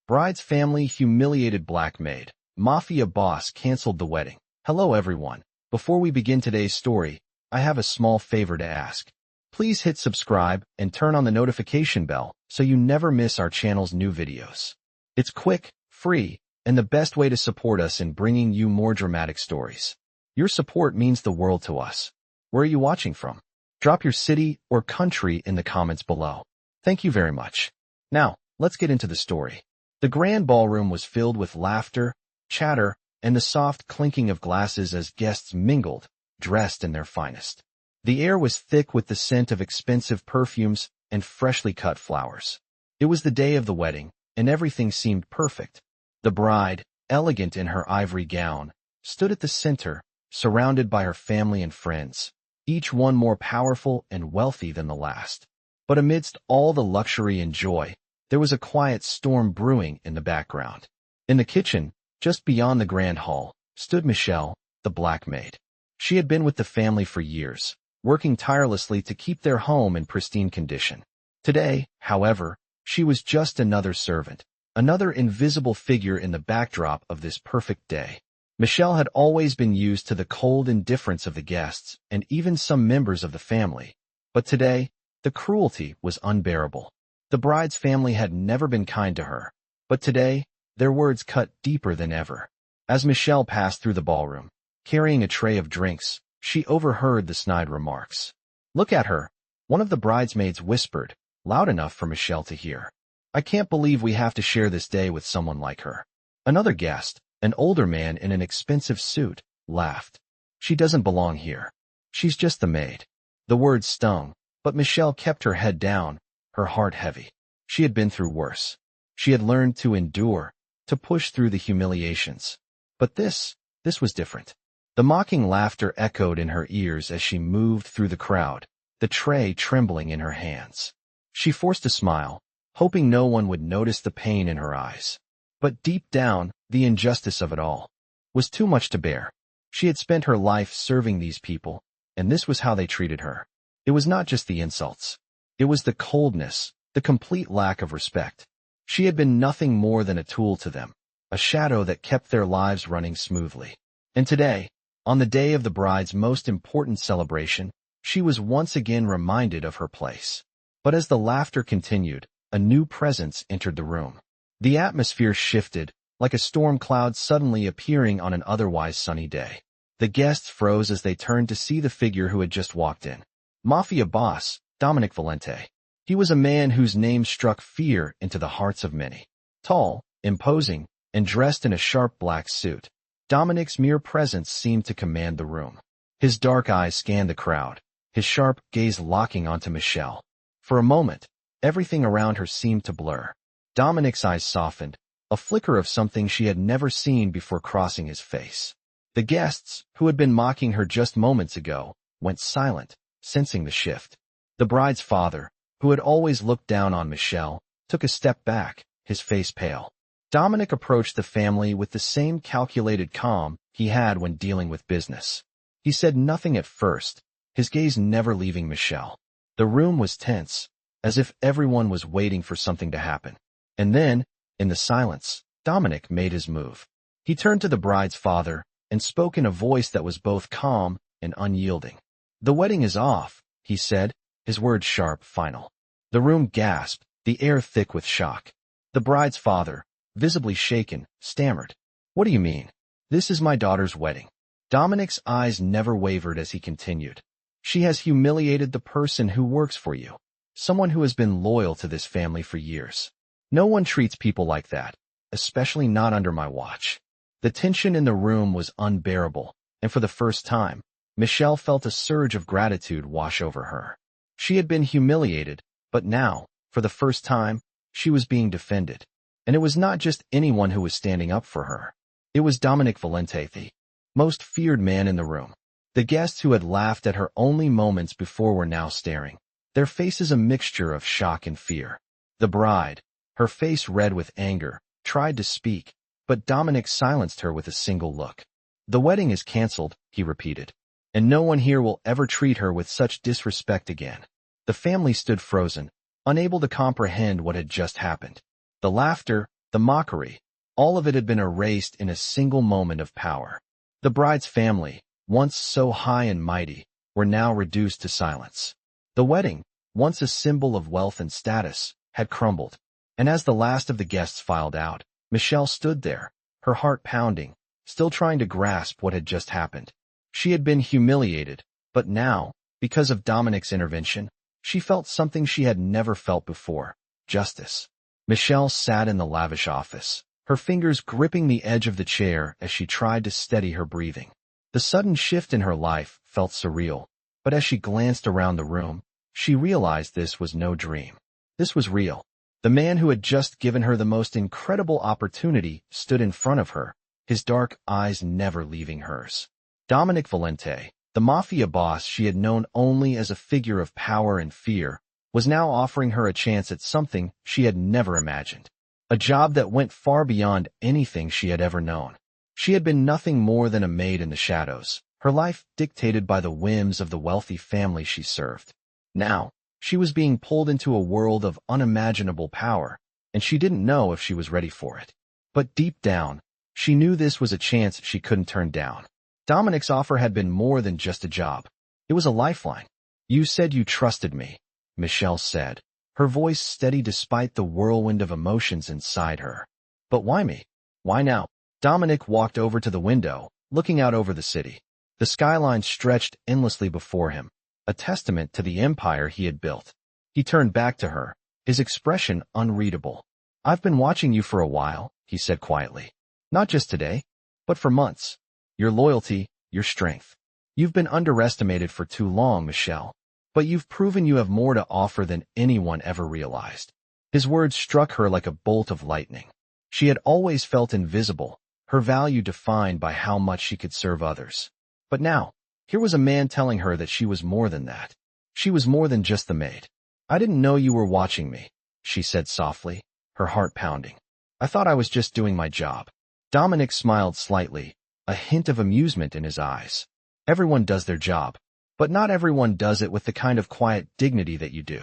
Bride's family humiliated black maid. Mafia boss canceled the wedding. Hello everyone. Before we begin today's story, I have a small favor to ask. Please hit subscribe and turn on the notification bell so you never miss our channel's new videos. It's quick, free, and the best way to support us in bringing you more dramatic stories. Your support means the world to us. Where are you watching from? Drop your city or country in the comments below. Thank you very much. Now, let's get into the story. The grand ballroom was filled with laughter, chatter, and the soft clinking of glasses as guests mingled, dressed in their finest. The air was thick with the scent of expensive perfumes and freshly cut flowers. It was the day of the wedding, and everything seemed perfect. The bride, elegant in her ivory gown, stood at the center, surrounded by her family and friends, each one more powerful and wealthy than the last. But amidst all the luxury and joy, there was a quiet storm brewing in the background. In the kitchen, just beyond the grand hall, stood Michelle, the black maid. She had been with the family for years, working tirelessly to keep their home in pristine condition. Today, however, she was just another servant, another invisible figure in the backdrop of this perfect day. Michelle had always been used to the cold indifference of the guests and even some members of the family. But today, the cruelty was unbearable. The bride's family had never been kind to her, but today, their words cut deeper than ever. As Michelle passed through the ballroom, carrying a tray of drinks, she overheard the snide remarks. "Look at her," one of the bridesmaids whispered, loud enough for Michelle to hear. "I can't believe we have to share this day with someone like her." Another guest, an older man in an expensive suit, laughed. "She doesn't belong here. She's just the maid." The words stung, but Michelle kept her head down, her heart heavy. She had been through worse. She had learned to endure, to push through the humiliations. But this was different. The mocking laughter echoed in her ears as she moved through the crowd, the tray trembling in her hands. She forced a smile, hoping no one would notice the pain in her eyes. But deep down, the injustice of it all was too much to bear. She had spent her life serving these people, and this was how they treated her. It was not just the insults. It was the coldness, the complete lack of respect. She had been nothing more than a tool to them, a shadow that kept their lives running smoothly. And today, on the day of the bride's most important celebration, she was once again reminded of her place. But as the laughter continued, a new presence entered the room. The atmosphere shifted, like a storm cloud suddenly appearing on an otherwise sunny day. The guests froze as they turned to see the figure who had just walked in. Mafia boss, Dominic Valente. He was a man whose name struck fear into the hearts of many. Tall, imposing, and dressed in a sharp black suit, Dominic's mere presence seemed to command the room. His dark eyes scanned the crowd, his sharp gaze locking onto Michelle. For a moment, everything around her seemed to blur. Dominic's eyes softened, a flicker of something she had never seen before crossing his face. The guests, who had been mocking her just moments ago, went silent, sensing the shift. The bride's father, who had always looked down on Michelle, took a step back, his face pale. Dominic approached the family with the same calculated calm he had when dealing with business. He said nothing at first, his gaze never leaving Michelle. The room was tense, as if everyone was waiting for something to happen. And then, in the silence, Dominic made his move. He turned to the bride's father and spoke in a voice that was both calm and unyielding. "The wedding is off," he said, his words sharp, final. The room gasped, the air thick with shock. The bride's father, visibly shaken, stammered. "What do you mean? This is my daughter's wedding." Dominic's eyes never wavered as he continued. "She has humiliated the person who works for you, someone who has been loyal to this family for years. No one treats people like that, especially not under my watch." The tension in the room was unbearable, and for the first time, Michelle felt a surge of gratitude wash over her. She had been humiliated, but now, for the first time, she was being defended. And it was not just anyone who was standing up for her. It was Dominic Valente, the most feared man in the room. The guests who had laughed at her only moments before were now staring, their faces a mixture of shock and fear. The bride, her face red with anger, tried to speak, but Dominic silenced her with a single look. "The wedding is canceled," he repeated, "and no one here will ever treat her with such disrespect again." The family stood frozen, unable to comprehend what had just happened. The laughter, the mockery, all of it had been erased in a single moment of power. The bride's family, once so high and mighty, were now reduced to silence. The wedding, once a symbol of wealth and status, had crumbled. And as the last of the guests filed out, Michelle stood there, her heart pounding, still trying to grasp what had just happened. She had been humiliated, but now, because of Dominic's intervention, she felt something she had never felt before: justice. Michelle sat in the lavish office, her fingers gripping the edge of the chair as she tried to steady her breathing. The sudden shift in her life felt surreal, but as she glanced around the room, she realized this was no dream. This was real. The man who had just given her the most incredible opportunity stood in front of her, his dark eyes never leaving hers. Dominic Valente, the Mafia boss she had known only as a figure of power and fear, was now offering her a chance at something she had never imagined. A job that went far beyond anything she had ever known. She had been nothing more than a maid in the shadows, her life dictated by the whims of the wealthy family she served. Now, she was being pulled into a world of unimaginable power, and she didn't know if she was ready for it. But deep down, she knew this was a chance she couldn't turn down. Dominic's offer had been more than just a job. It was a lifeline. "You said you trusted me," Michelle said, her voice steady despite the whirlwind of emotions inside her. "But why me? Why now?" Dominic walked over to the window, looking out over the city. The skyline stretched endlessly before him, a testament to the empire he had built. He turned back to her, his expression unreadable. "I've been watching you for a while," he said quietly. "Not just today, but for months. Your loyalty, your strength. You've been underestimated for too long, Michelle. But you've proven you have more to offer than anyone ever realized." His words struck her like a bolt of lightning. She had always felt invisible, her value defined by how much she could serve others. But now, here was a man telling her that she was more than that. She was more than just the maid. "I didn't know you were watching me," she said softly, her heart pounding. "I thought I was just doing my job." Dominic smiled slightly, a hint of amusement in his eyes. "Everyone does their job, but not everyone does it with the kind of quiet dignity that you do.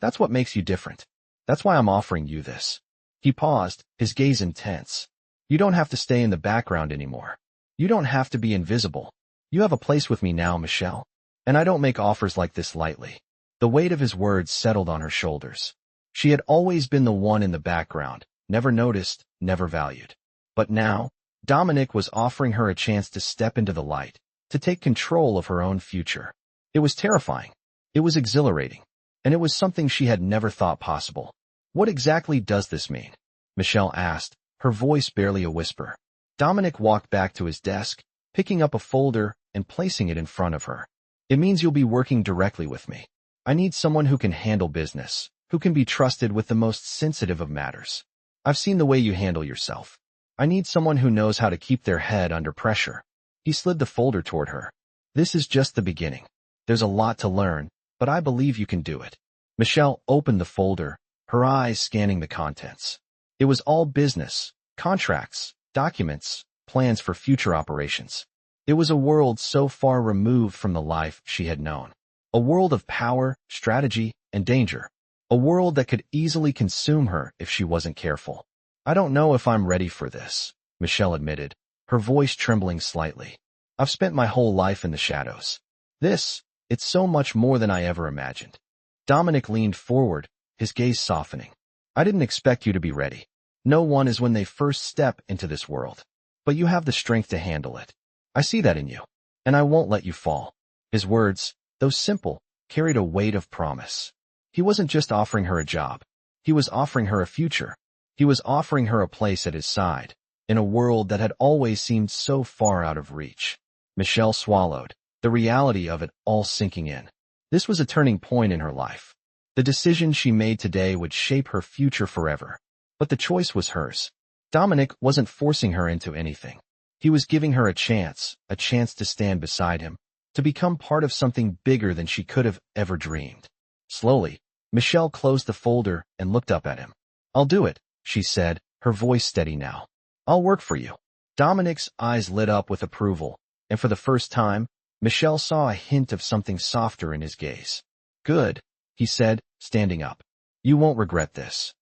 That's what makes you different. That's why I'm offering you this." He paused, his gaze intense. "You don't have to stay in the background anymore. You don't have to be invisible. You have a place with me now, Michelle. And I don't make offers like this lightly." The weight of his words settled on her shoulders. She had always been the one in the background, never noticed, never valued. But now, Dominic was offering her a chance to step into the light, to take control of her own future. It was terrifying. It was exhilarating. And it was something she had never thought possible. "What exactly does this mean?" Michelle asked, her voice barely a whisper. Dominic walked back to his desk, picking up a folder and placing it in front of her. "It means you'll be working directly with me. I need someone who can handle business, who can be trusted with the most sensitive of matters. I've seen the way you handle yourself. I need someone who knows how to keep their head under pressure." He slid the folder toward her. "This is just the beginning. There's a lot to learn, but I believe you can do it." Michelle opened the folder, her eyes scanning the contents. It was all business, contracts, documents, plans for future operations. It was a world so far removed from the life she had known. A world of power, strategy, and danger. A world that could easily consume her if she wasn't careful. "I don't know if I'm ready for this," Michelle admitted, her voice trembling slightly. "I've spent my whole life in the shadows. It's so much more than I ever imagined." Dominic leaned forward, his gaze softening. "I didn't expect you to be ready. No one is when they first step into this world. But you have the strength to handle it. I see that in you. And I won't let you fall." His words, though simple, carried a weight of promise. He wasn't just offering her a job. He was offering her a future. He was offering her a place at his side, in a world that had always seemed so far out of reach. Michelle swallowed, the reality of it all sinking in. This was a turning point in her life. The decision she made today would shape her future forever. But the choice was hers. Dominic wasn't forcing her into anything. He was giving her a chance to stand beside him, to become part of something bigger than she could have ever dreamed. Slowly, Michelle closed the folder and looked up at him. "I'll do it," she said, her voice steady now. "I'll work for you." Dominic's eyes lit up with approval, and for the first time, Michelle saw a hint of something softer in his gaze. "Good," he said, standing up. "You won't regret this."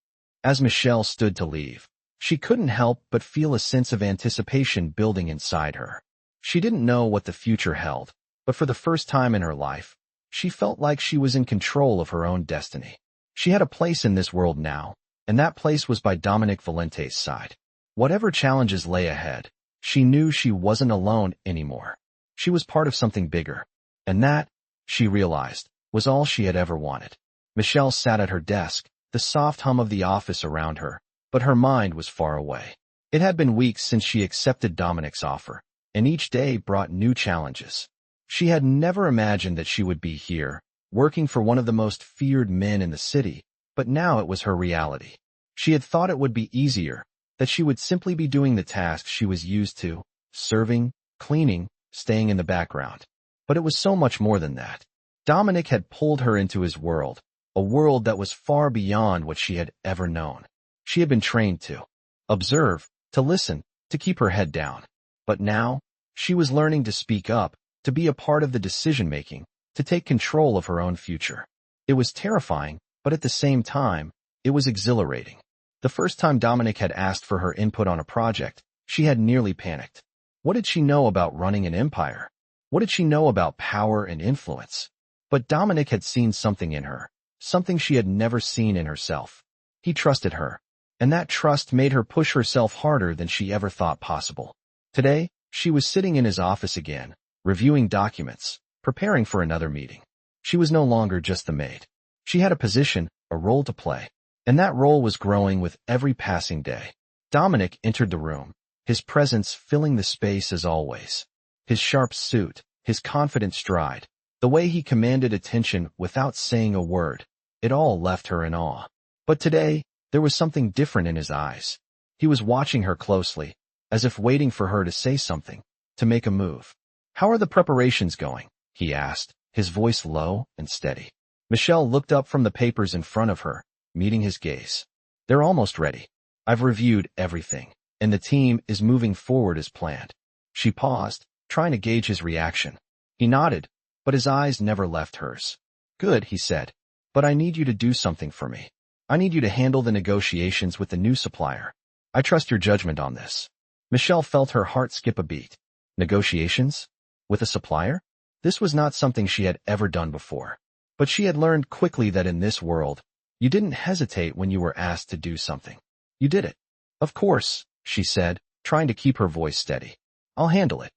As Michelle stood to leave, She couldn't help but feel a sense of anticipation building inside her. She didn't know what the future held, but for the first time in her life, she felt like she was in control of her own destiny. She had a place in this world now, and that place was by Dominic Valente's side. Whatever challenges lay ahead, she knew she wasn't alone anymore. She was part of something bigger, and that, she realized, was all she had ever wanted. Michelle sat at her desk, the soft hum of the office around her, but her mind was far away. It had been weeks since she accepted Dominic's offer, and each day brought new challenges. She had never imagined that she would be here, working for one of the most feared men in the city, but now it was her reality. She had thought it would be easier, that she would simply be doing the tasks she was used to, serving, cleaning, staying in the background. But it was so much more than that. Dominic had pulled her into his world, a world that was far beyond what she had ever known. She had been trained to observe, to listen, to keep her head down. But now, she was learning to speak up, to be a part of the decision-making, to take control of her own future. It was terrifying, but at the same time, it was exhilarating. The first time Dominic had asked for her input on a project, she had nearly panicked. What did she know about running an empire? What did she know about power and influence? But Dominic had seen something in her, something she had never seen in herself. He trusted her, and that trust made her push herself harder than she ever thought possible. Today, she was sitting in his office again, reviewing documents, preparing for another meeting. She was no longer just the maid. She had a position, a role to play, and that role was growing with every passing day. Dominic entered the room, his presence filling the space as always. His sharp suit, his confident stride, the way he commanded attention without saying a word, it all left her in awe. But today, there was something different in his eyes. He was watching her closely, as if waiting for her to say something, to make a move. "How are the preparations going?" he asked, his voice low and steady. Michelle looked up from the papers in front of her, meeting his gaze. "They're almost ready. I've reviewed everything, and the team is moving forward as planned." She paused, trying to gauge his reaction. He nodded, but his eyes never left hers. "Good," he said, "but I need you to do something for me. I need you to handle the negotiations with the new supplier. I trust your judgment on this." Michelle felt her heart skip a beat. Negotiations? With a supplier? This was not something she had ever done before. But she had learned quickly that in this world, you didn't hesitate when you were asked to do something. You did it. "Of course," she said, trying to keep her voice steady. "I'll handle it."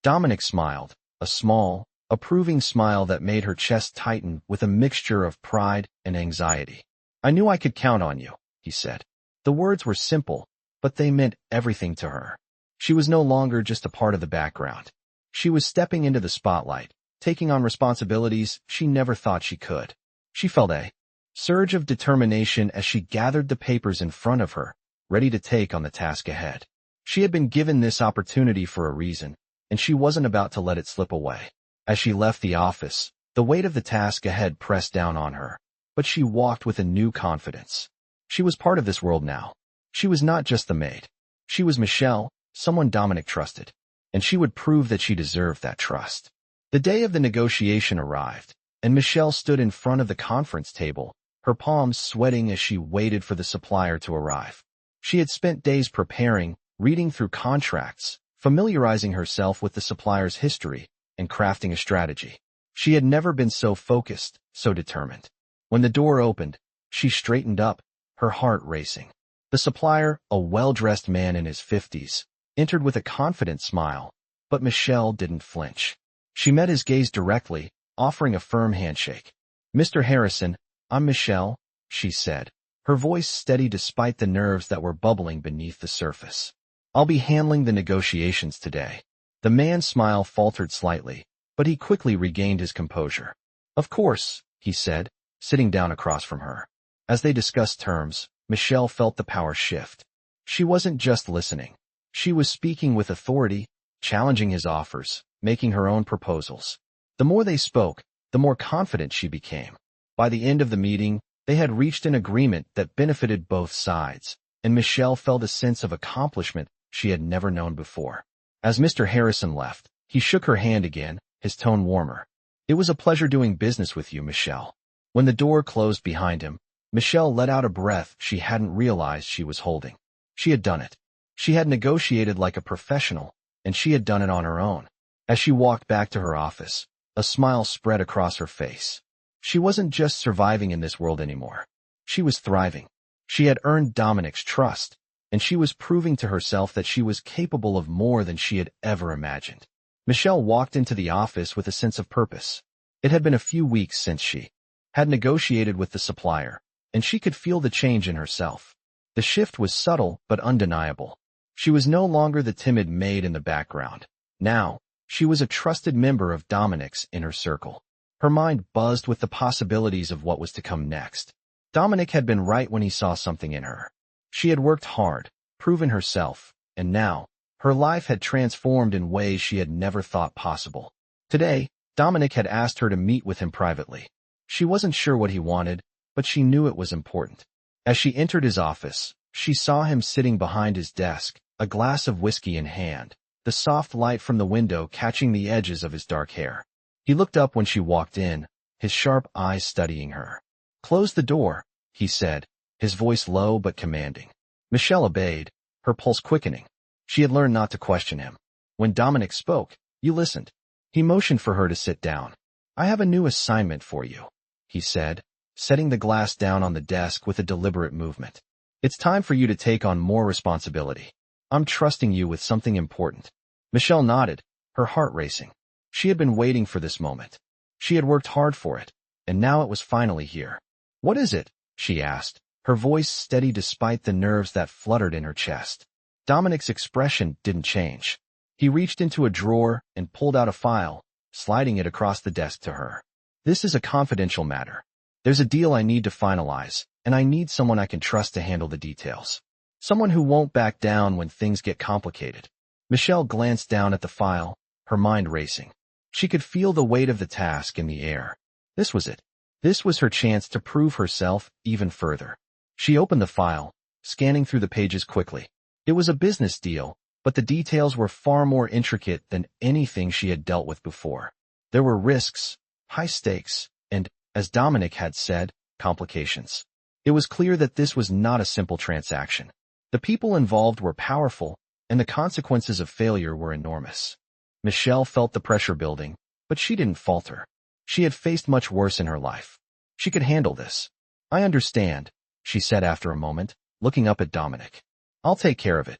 Dominic smiled, a small, approving smile that made her chest tighten with a mixture of pride and anxiety. "I knew I could count on you," he said. The words were simple, but they meant everything to her. She was no longer just a part of the background. She was stepping into the spotlight, taking on responsibilities she never thought she could. She felt a surge of determination as she gathered the papers in front of her, ready to take on the task ahead. She had been given this opportunity for a reason, and she wasn't about to let it slip away. As she left the office, the weight of the task ahead pressed down on her, but she walked with a new confidence. She was part of this world now. She was not just the maid. She was Michelle, someone Dominic trusted, and she would prove that she deserved that trust. The day of the negotiation arrived, and Michelle stood in front of the conference table, her palms sweating as she waited for the supplier to arrive. She had spent days preparing, reading through contracts, familiarizing herself with the supplier's history, and crafting a strategy. She had never been so focused, so determined. When the door opened, she straightened up, her heart racing. The supplier, a well-dressed man in his 50s, entered with a confident smile, but Michelle didn't flinch. She met his gaze directly, offering a firm handshake. "Mr. Harrison, I'm Michelle," she said, her voice steady despite the nerves that were bubbling beneath the surface. "I'll be handling the negotiations today." The man's smile faltered slightly, but he quickly regained his composure. "Of course," he said, sitting down across from her. As they discussed terms, Michelle felt the power shift. She wasn't just listening. She was speaking with authority, challenging his offers, making her own proposals. The more they spoke, the more confident she became. By the end of the meeting, they had reached an agreement that benefited both sides, and Michelle felt a sense of accomplishment she had never known before. As Mr. Harrison left, he shook her hand again, his tone warmer. "It was a pleasure doing business with you, Michelle." When the door closed behind him, Michelle let out a breath she hadn't realized she was holding. She had done it. She had negotiated like a professional, and she had done it on her own. As she walked back to her office, a smile spread across her face. She wasn't just surviving in this world anymore. She was thriving. She had earned Dominic's trust, and she was proving to herself that she was capable of more than she had ever imagined. Michelle walked into the office with a sense of purpose. It had been a few weeks since she had negotiated with the supplier, and she could feel the change in herself. The shift was subtle but undeniable. She was no longer the timid maid in the background. Now, she was a trusted member of Dominic's inner circle. Her mind buzzed with the possibilities of what was to come next. Dominic had been right when he saw something in her. She had worked hard, proven herself, and now, her life had transformed in ways she had never thought possible. Today, Dominic had asked her to meet with him privately. She wasn't sure what he wanted, but she knew it was important. As she entered his office, she saw him sitting behind his desk, a glass of whiskey in hand, the soft light from the window catching the edges of his dark hair. He looked up when she walked in, his sharp eyes studying her. "Close the door," he said, his voice low but commanding. Michelle obeyed, her pulse quickening. She had learned not to question him. When Dominic spoke, "You listened." He motioned for her to sit down. "I have a new assignment for you," he said, setting the glass down on the desk with a deliberate movement. "It's time for you to take on more responsibility. I'm trusting you with something important." Michelle nodded, her heart racing. She had been waiting for this moment. She had worked hard for it, and now it was finally here. "What is it?" she asked, her voice steady despite the nerves that fluttered in her chest. Dominic's expression didn't change. He reached into a drawer and pulled out a file, sliding it across the desk to her. "This is a confidential matter. There's a deal I need to finalize, and I need someone I can trust to handle the details. Someone who won't back down when things get complicated." Michelle glanced down at the file, her mind racing. She could feel the weight of the task in the air. This was it. This was her chance to prove herself even further. She opened the file, scanning through the pages quickly. It was a business deal, but the details were far more intricate than anything she had dealt with before. There were risks, high stakes, and, as Dominic had said, complications. It was clear that this was not a simple transaction. The people involved were powerful, and the consequences of failure were enormous. Michelle felt the pressure building, but she didn't falter. She had faced much worse in her life. She could handle this. "I understand," she said after a moment, looking up at Dominic. "I'll take care of it."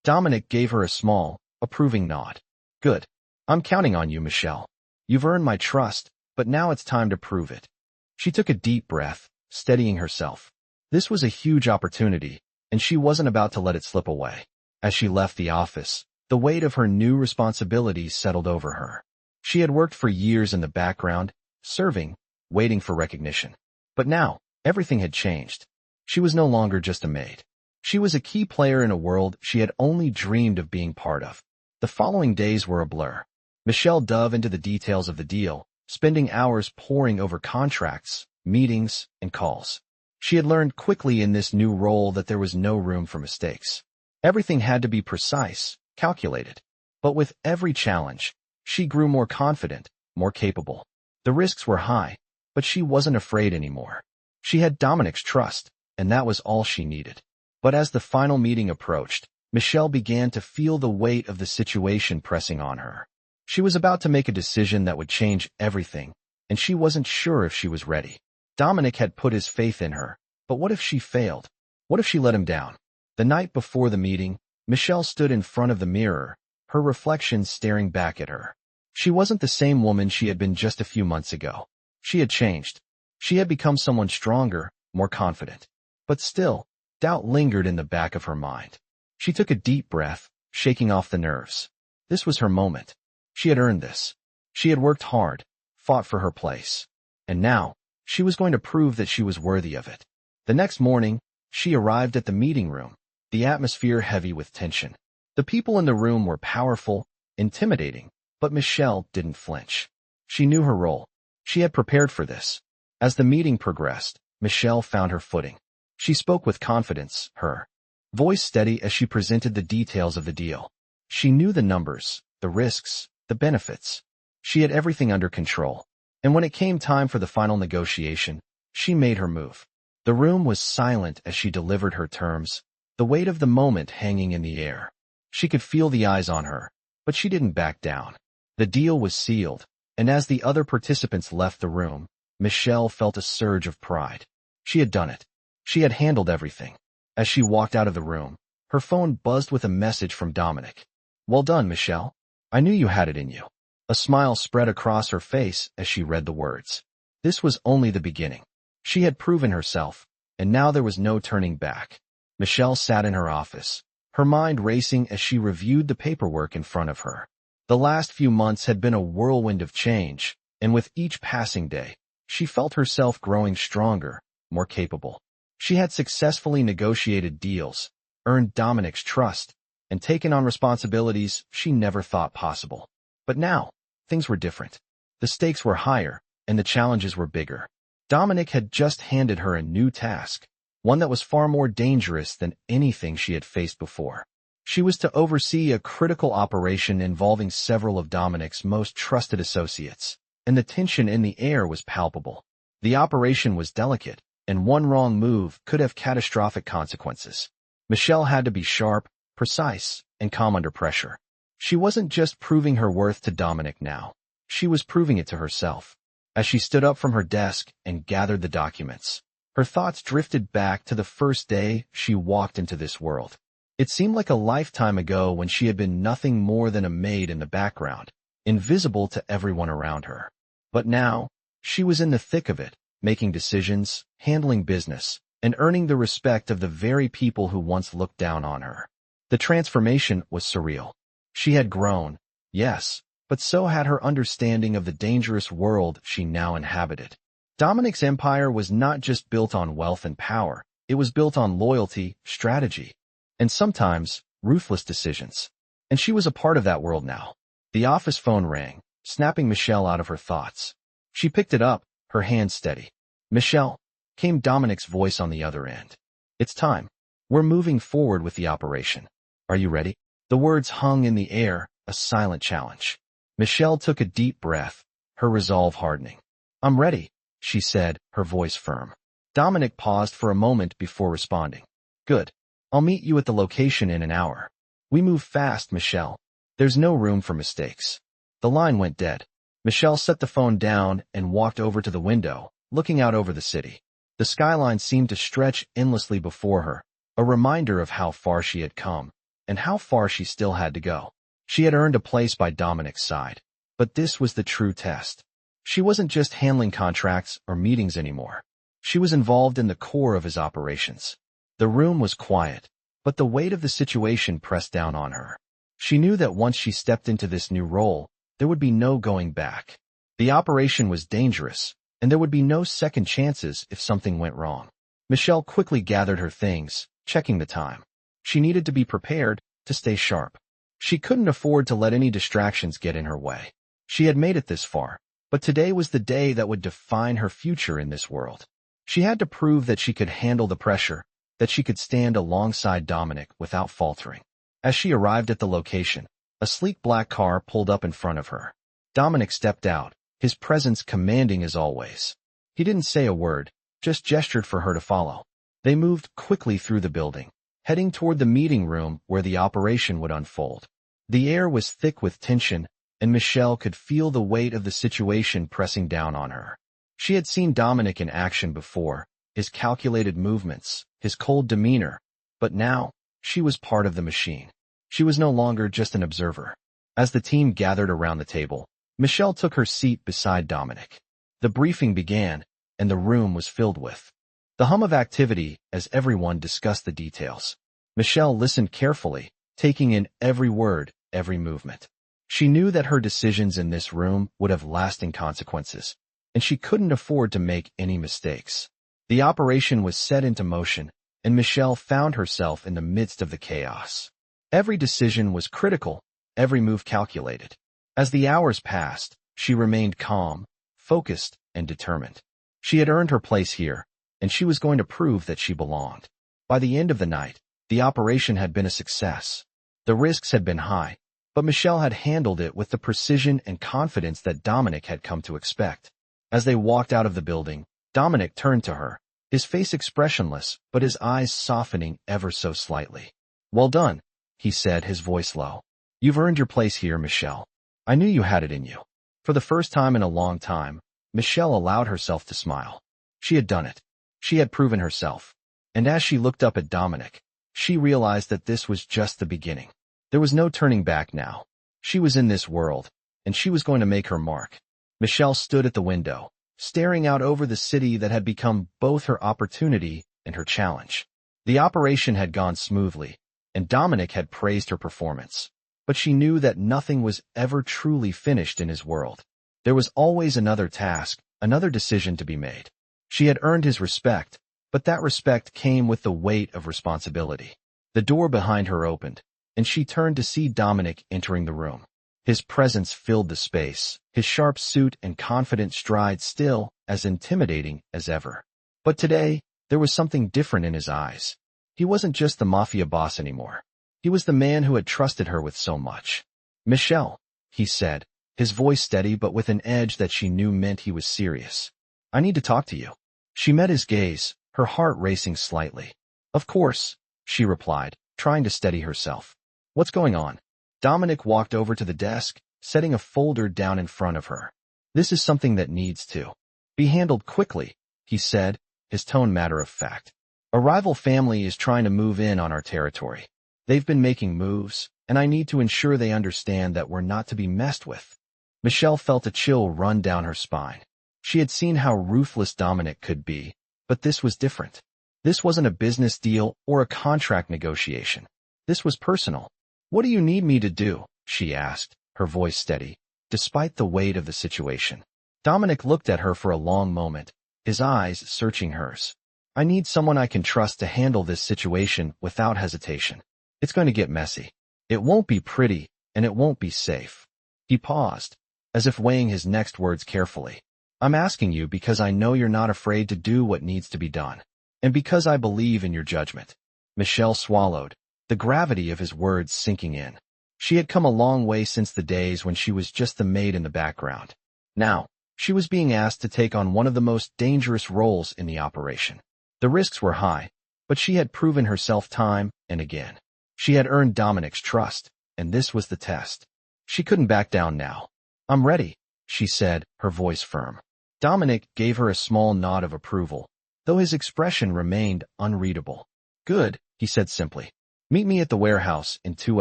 Dominic gave her a small, approving nod. "Good. I'm counting on you, Michelle. You've earned my trust, but now it's time to prove it." She took a deep breath, steadying herself. This was a huge opportunity, and she wasn't about to let it slip away. As she left the office, the weight of her new responsibilities settled over her. She had worked for years in the background, serving, waiting for recognition. But now, everything had changed. She was no longer just a maid. She was a key player in a world she had only dreamed of being part of. The following days were a blur. Michelle dove into the details of the deal, spending hours poring over contracts, meetings, and calls. She had learned quickly in this new role that there was no room for mistakes. Everything had to be precise, calculated. But with every challenge, she grew more confident, more capable. The risks were high, but she wasn't afraid anymore. She had Dominic's trust, and that was all she needed. But as the final meeting approached, Michelle began to feel the weight of the situation pressing on her. She was about to make a decision that would change everything, and she wasn't sure if she was ready. Dominic had put his faith in her, but what if she failed? What if she let him down? The night before the meeting, Michelle stood in front of the mirror, her reflection staring back at her. She wasn't the same woman she had been just a few months ago. She had changed. She had become someone stronger, more confident. But still, doubt lingered in the back of her mind. She took a deep breath, shaking off the nerves. This was her moment. She had earned this. She had worked hard, fought for her place. And now, she was going to prove that she was worthy of it. The next morning, she arrived at the meeting room, the atmosphere heavy with tension. The people in the room were powerful, intimidating, but Michelle didn't flinch. She knew her role. She had prepared for this. As the meeting progressed, Michelle found her footing. She spoke with confidence, her voice steady as she presented the details of the deal. She knew the numbers, the risks, the benefits. She had everything under control. And when it came time for the final negotiation, she made her move. The room was silent as she delivered her terms, the weight of the moment hanging in the air. She could feel the eyes on her, but she didn't back down. The deal was sealed, and as the other participants left the room, Michelle felt a surge of pride. She had done it. She had handled everything. As she walked out of the room, her phone buzzed with a message from Dominic. "Well done, Michelle. I knew you had it in you." A smile spread across her face as she read the words. This was only the beginning. She had proven herself, and now there was no turning back. Michelle sat in her office, her mind racing as she reviewed the paperwork in front of her. The last few months had been a whirlwind of change, and with each passing day, she felt herself growing stronger, more capable. She had successfully negotiated deals, earned Dominic's trust, and taken on responsibilities she never thought possible. But now, things were different. The stakes were higher, and the challenges were bigger. Dominic had just handed her a new task, one that was far more dangerous than anything she had faced before. She was to oversee a critical operation involving several of Dominic's most trusted associates, and the tension in the air was palpable. The operation was delicate, and one wrong move could have catastrophic consequences. Michelle had to be sharp, precise, and calm under pressure. She wasn't just proving her worth to Dominic now. She was proving it to herself. As she stood up from her desk and gathered the documents, her thoughts drifted back to the first day she walked into this world. It seemed like a lifetime ago when she had been nothing more than a maid in the background, invisible to everyone around her. But now, she was in the thick of it, making decisions, handling business, and earning the respect of the very people who once looked down on her. The transformation was surreal. She had grown, yes, but so had her understanding of the dangerous world she now inhabited. Dominic's empire was not just built on wealth and power, it was built on loyalty, strategy, and sometimes, ruthless decisions. And she was a part of that world now. The office phone rang, snapping Michelle out of her thoughts. She picked it up, her hand steady. "Michelle," came Dominic's voice on the other end. "It's time. We're moving forward with the operation. Are you ready?" The words hung in the air, a silent challenge. Michelle took a deep breath, her resolve hardening. "I'm ready," she said, her voice firm. Dominic paused for a moment before responding. "Good. I'll meet you at the location in an hour. We move fast, Michelle. There's no room for mistakes." The line went dead. Michelle set the phone down and walked over to the window, looking out over the city. The skyline seemed to stretch endlessly before her, a reminder of how far she had come, and how far she still had to go. She had earned a place by Dominic's side, but this was the true test. She wasn't just handling contracts or meetings anymore. She was involved in the core of his operations. The room was quiet, but the weight of the situation pressed down on her. She knew that once she stepped into this new role, there would be no going back. The operation was dangerous, and there would be no second chances if something went wrong. Michelle quickly gathered her things, checking the time. She needed to be prepared, to stay sharp. She couldn't afford to let any distractions get in her way. She had made it this far, but today was the day that would define her future in this world. She had to prove that she could handle the pressure, that she could stand alongside Dominic without faltering. As she arrived at the location, a sleek black car pulled up in front of her. Dominic stepped out, his presence commanding as always. He didn't say a word, just gestured for her to follow. They moved quickly through the building, heading toward the meeting room where the operation would unfold. The air was thick with tension, and Michelle could feel the weight of the situation pressing down on her. She had seen Dominic in action before, his calculated movements, his cold demeanor, but now, she was part of the machine. She was no longer just an observer. As the team gathered around the table, Michelle took her seat beside Dominic. The briefing began, and the room was filled with the hum of activity as everyone discussed the details. Michelle listened carefully, taking in every word, every movement. She knew that her decisions in this room would have lasting consequences, and she couldn't afford to make any mistakes. The operation was set into motion, and Michelle found herself in the midst of the chaos. Every decision was critical, every move calculated. As the hours passed, she remained calm, focused, and determined. She had earned her place here, and she was going to prove that she belonged. By the end of the night, the operation had been a success. The risks had been high, but Michelle had handled it with the precision and confidence that Dominic had come to expect. As they walked out of the building, Dominic turned to her, his face expressionless, but his eyes softening ever so slightly. "Well done," he said, his voice low. "You've earned your place here, Michelle. I knew you had it in you." For the first time in a long time, Michelle allowed herself to smile. She had done it. She had proven herself. And as she looked up at Dominic, she realized that this was just the beginning. There was no turning back now. She was in this world, and she was going to make her mark. Michelle stood at the window, staring out over the city that had become both her opportunity and her challenge. The operation had gone smoothly, and Dominic had praised her performance. But she knew that nothing was ever truly finished in his world. There was always another task, another decision to be made. She had earned his respect, but that respect came with the weight of responsibility. The door behind her opened, and she turned to see Dominic entering the room. His presence filled the space, his sharp suit and confident stride still as intimidating as ever. But today, there was something different in his eyes. He wasn't just the Mafia boss anymore. He was the man who had trusted her with so much. "Michelle," he said, his voice steady but with an edge that she knew meant he was serious. "I need to talk to you." She met his gaze, her heart racing slightly. "Of course," she replied, trying to steady herself. "What's going on?" Dominic walked over to the desk, setting a folder down in front of her. "This is something that needs to be handled quickly," he said, his tone matter of fact. "A rival family is trying to move in on our territory. They've been making moves, and I need to ensure they understand that we're not to be messed with." Michelle felt a chill run down her spine. She had seen how ruthless Dominic could be, but this was different. This wasn't a business deal or a contract negotiation. This was personal. "What do you need me to do?" she asked, her voice steady, despite the weight of the situation. Dominic looked at her for a long moment, his eyes searching hers. "I need someone I can trust to handle this situation without hesitation. It's going to get messy. It won't be pretty, and it won't be safe." He paused, as if weighing his next words carefully. "I'm asking you because I know you're not afraid to do what needs to be done, and because I believe in your judgment." Michelle swallowed, the gravity of his words sinking in. She had come a long way since the days when she was just the maid in the background. Now, she was being asked to take on one of the most dangerous roles in the operation. The risks were high, but she had proven herself time and again. She had earned Dominic's trust, and this was the test. She couldn't back down now. "I'm ready," she said, her voice firm. Dominic gave her a small nod of approval, though his expression remained unreadable. "Good," he said simply. "Meet me at the warehouse in 2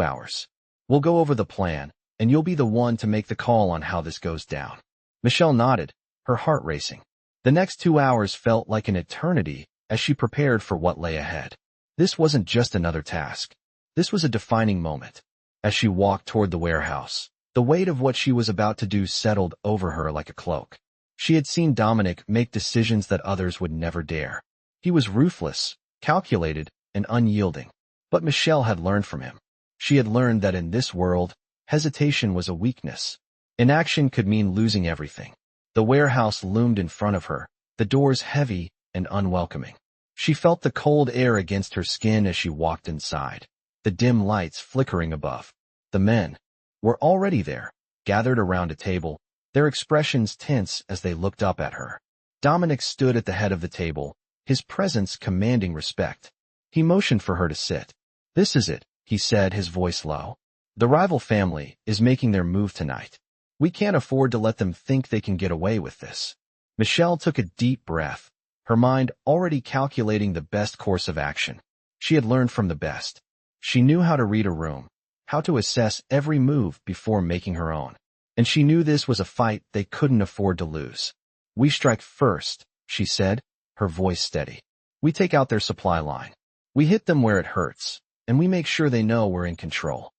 hours. We'll go over the plan, and you'll be the one to make the call on how this goes down." Michelle nodded, her heart racing. The next 2 hours felt like an eternity as she prepared for what lay ahead. This wasn't just another task. This was a defining moment. As she walked toward the warehouse, the weight of what she was about to do settled over her like a cloak. She had seen Dominic make decisions that others would never dare. He was ruthless, calculated, and unyielding. But Michelle had learned from him. She had learned that in this world, hesitation was a weakness. Inaction could mean losing everything. The warehouse loomed in front of her, the doors heavy and unwelcoming. She felt the cold air against her skin as she walked inside, the dim lights flickering above. The men were already there, gathered around a table, their expressions tense as they looked up at her. Dominic stood at the head of the table, his presence commanding respect. He motioned for her to sit. "This is it," he said, his voice low. "The rival family is making their move tonight. We can't afford to let them think they can get away with this." Michelle took a deep breath, her mind already calculating the best course of action. She had learned from the best. She knew how to read a room, how to assess every move before making her own. And she knew this was a fight they couldn't afford to lose. "We strike first," she said, her voice steady. "We take out their supply line. We hit them where it hurts, and we make sure they know we're in control."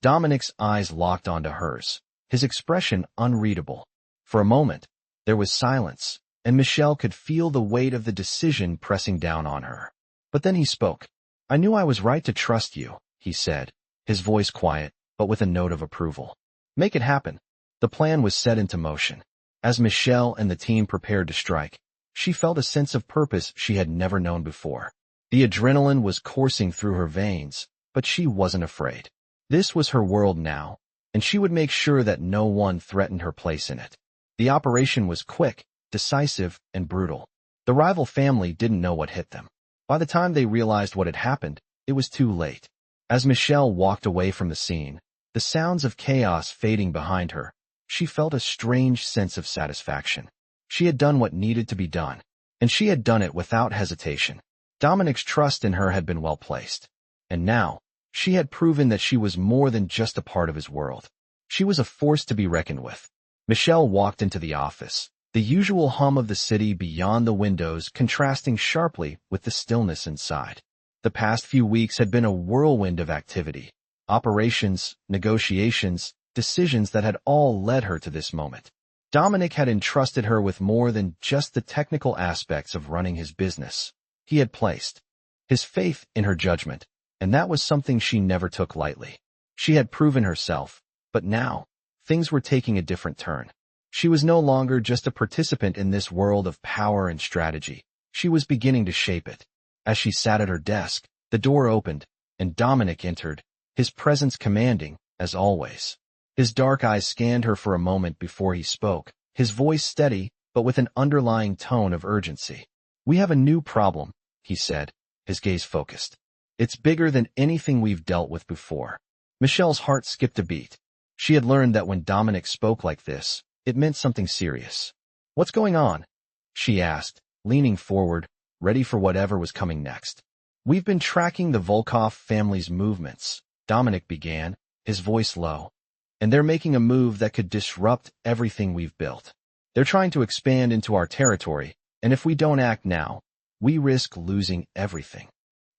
Dominic's eyes locked onto hers, his expression unreadable. For a moment, there was silence, and Michelle could feel the weight of the decision pressing down on her. But then he spoke. "I knew I was right to trust you," he said, his voice quiet, but with a note of approval. "Make it happen." The plan was set into motion. As Michelle and the team prepared to strike, she felt a sense of purpose she had never known before. The adrenaline was coursing through her veins, but she wasn't afraid. This was her world now, and she would make sure that no one threatened her place in it. The operation was quick, decisive, and brutal. The rival family didn't know what hit them. By the time they realized what had happened, it was too late. As Michelle walked away from the scene, the sounds of chaos fading behind her, she felt a strange sense of satisfaction. She had done what needed to be done, and she had done it without hesitation. Dominic's trust in her had been well placed, and now, she had proven that she was more than just a part of his world. She was a force to be reckoned with. Michelle walked into the office, the usual hum of the city beyond the windows contrasting sharply with the stillness inside. The past few weeks had been a whirlwind of activity, operations, negotiations, decisions that had all led her to this moment. Dominic had entrusted her with more than just the technical aspects of running his business. He had placed his faith in her judgment, and that was something she never took lightly. She had proven herself, but now, things were taking a different turn. She was no longer just a participant in this world of power and strategy. She was beginning to shape it. As she sat at her desk, the door opened, and Dominic entered, his presence commanding, as always. His dark eyes scanned her for a moment before he spoke, his voice steady, but with an underlying tone of urgency. "We have a new problem," he said, his gaze focused. "It's bigger than anything we've dealt with before." Michelle's heart skipped a beat. She had learned that when Dominic spoke like this, it meant something serious. "What's going on?" she asked, leaning forward, ready for whatever was coming next. "We've been tracking the Volkov family's movements," Dominic began, his voice low. "And they're making a move that could disrupt everything we've built. They're trying to expand into our territory, and if we don't act now, we risk losing everything."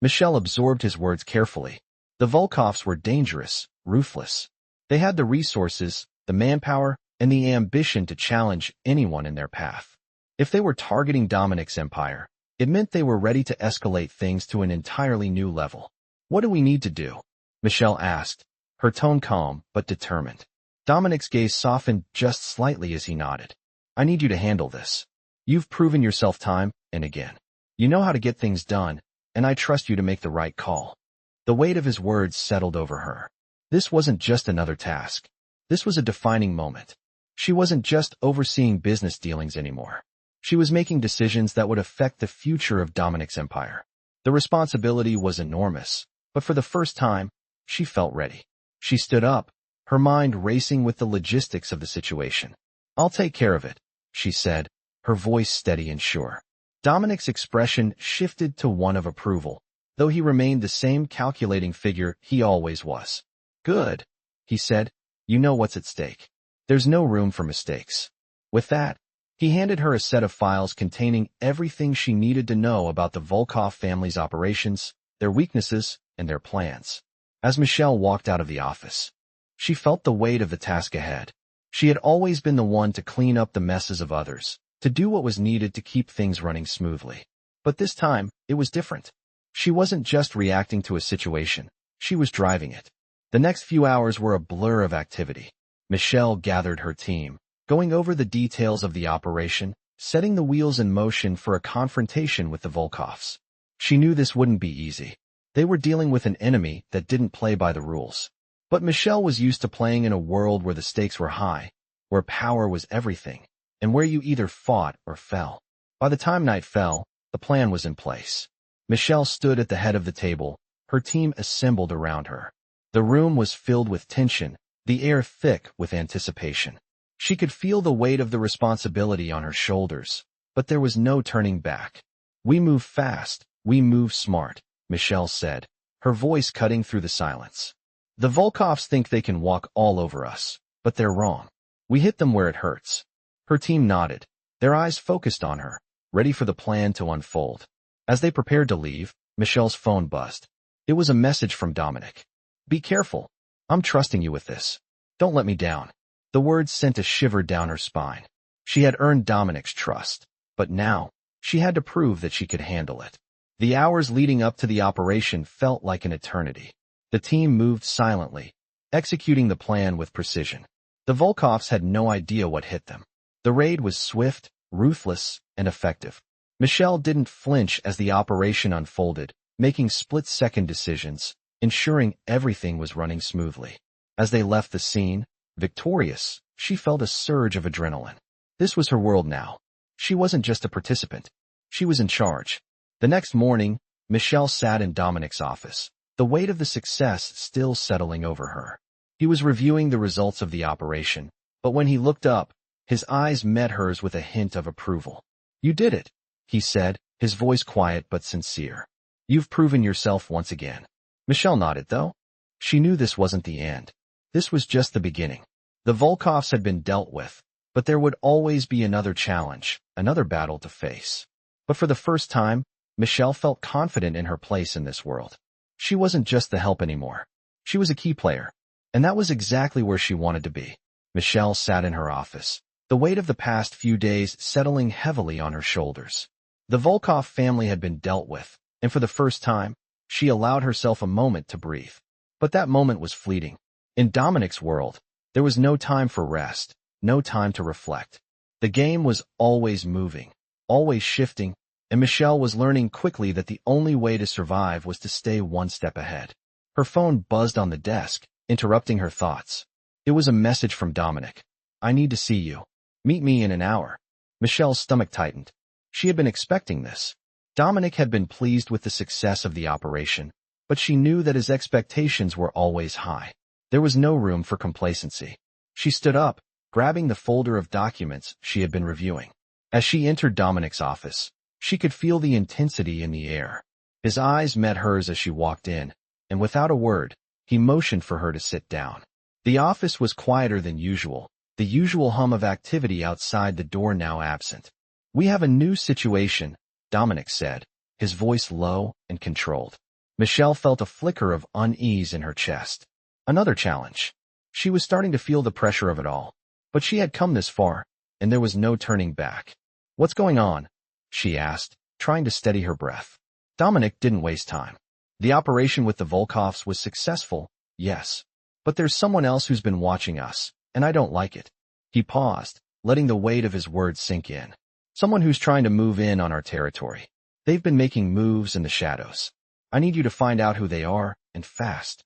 Michelle absorbed his words carefully. The Volkovs were dangerous, ruthless. They had the resources, the manpower, and the ambition to challenge anyone in their path. If they were targeting Dominic's empire, it meant they were ready to escalate things to an entirely new level. "What do we need to do?" Michelle asked, her tone calm but determined. Dominic's gaze softened just slightly as he nodded. "I need you to handle this. You've proven yourself time and again. You know how to get things done, and I trust you to make the right call." The weight of his words settled over her. This wasn't just another task. This was a defining moment. She wasn't just overseeing business dealings anymore. She was making decisions that would affect the future of Dominic's empire. The responsibility was enormous, but for the first time, she felt ready. She stood up, her mind racing with the logistics of the situation. "I'll take care of it," she said, her voice steady and sure. Dominic's expression shifted to one of approval, though he remained the same calculating figure he always was. "Good," he said. "You know what's at stake. There's no room for mistakes." With that, he handed her a set of files containing everything she needed to know about the Volkov family's operations, their weaknesses, and their plans. As Michelle walked out of the office, she felt the weight of the task ahead. She had always been the one to clean up the messes of others, to do what was needed to keep things running smoothly. But this time, it was different. She wasn't just reacting to a situation, she was driving it. The next few hours were a blur of activity. Michelle gathered her team, going over the details of the operation, setting the wheels in motion for a confrontation with the Volkovs. She knew this wouldn't be easy. They were dealing with an enemy that didn't play by the rules. But Michelle was used to playing in a world where the stakes were high, where power was everything, and where you either fought or fell. By the time night fell, the plan was in place. Michelle stood at the head of the table, her team assembled around her. The room was filled with tension, the air thick with anticipation. She could feel the weight of the responsibility on her shoulders, but there was no turning back. "We move fast, we move smart," Michelle said, her voice cutting through the silence. "The Volkovs think they can walk all over us, but they're wrong. We hit them where it hurts." Her team nodded, their eyes focused on her, ready for the plan to unfold. As they prepared to leave, Michelle's phone buzzed. It was a message from Dominic. "Be careful. I'm trusting you with this. Don't let me down." The words sent a shiver down her spine. She had earned Dominic's trust, but now, she had to prove that she could handle it. The hours leading up to the operation felt like an eternity. The team moved silently, executing the plan with precision. The Volkovs had no idea what hit them. The raid was swift, ruthless, and effective. Michelle didn't flinch as the operation unfolded, making split-second decisions, ensuring everything was running smoothly. As they left the scene, victorious, she felt a surge of adrenaline. This was her world now. She wasn't just a participant. She was in charge. The next morning, Michelle sat in Dominic's office, the weight of the success still settling over her. He was reviewing the results of the operation, but when he looked up, his eyes met hers with a hint of approval. "You did it," he said, his voice quiet but sincere. "You've proven yourself once again." Michelle nodded, though. She knew this wasn't the end. This was just the beginning. The Volkovs had been dealt with, but there would always be another challenge, another battle to face. But for the first time, Michelle felt confident in her place in this world. She wasn't just the help anymore. She was a key player, and that was exactly where she wanted to be. Michelle sat in her office, the weight of the past few days settling heavily on her shoulders. The Volkov family had been dealt with, and for the first time, she allowed herself a moment to breathe. But that moment was fleeting. In Dominic's world, there was no time for rest, no time to reflect. The game was always moving, always shifting, and Michelle was learning quickly that the only way to survive was to stay one step ahead. Her phone buzzed on the desk, interrupting her thoughts. It was a message from Dominic. "I need to see you. Meet me in an hour." Michelle's stomach tightened. She had been expecting this. Dominic had been pleased with the success of the operation, but she knew that his expectations were always high. There was no room for complacency. She stood up, grabbing the folder of documents she had been reviewing. As she entered Dominic's office, she could feel the intensity in the air. His eyes met hers as she walked in, and without a word, he motioned for her to sit down. The office was quieter than usual, the usual hum of activity outside the door now absent. "We have a new situation," Dominic said, his voice low and controlled. Michelle felt a flicker of unease in her chest. Another challenge. She was starting to feel the pressure of it all. But she had come this far, and there was no turning back. "What's going on?" she asked, trying to steady her breath. Dominic didn't waste time. "The operation with the Volkovs was successful, yes. But there's someone else who's been watching us, and I don't like it." He paused, letting the weight of his words sink in. "Someone who's trying to move in on our territory. They've been making moves in the shadows. I need you to find out who they are, and fast."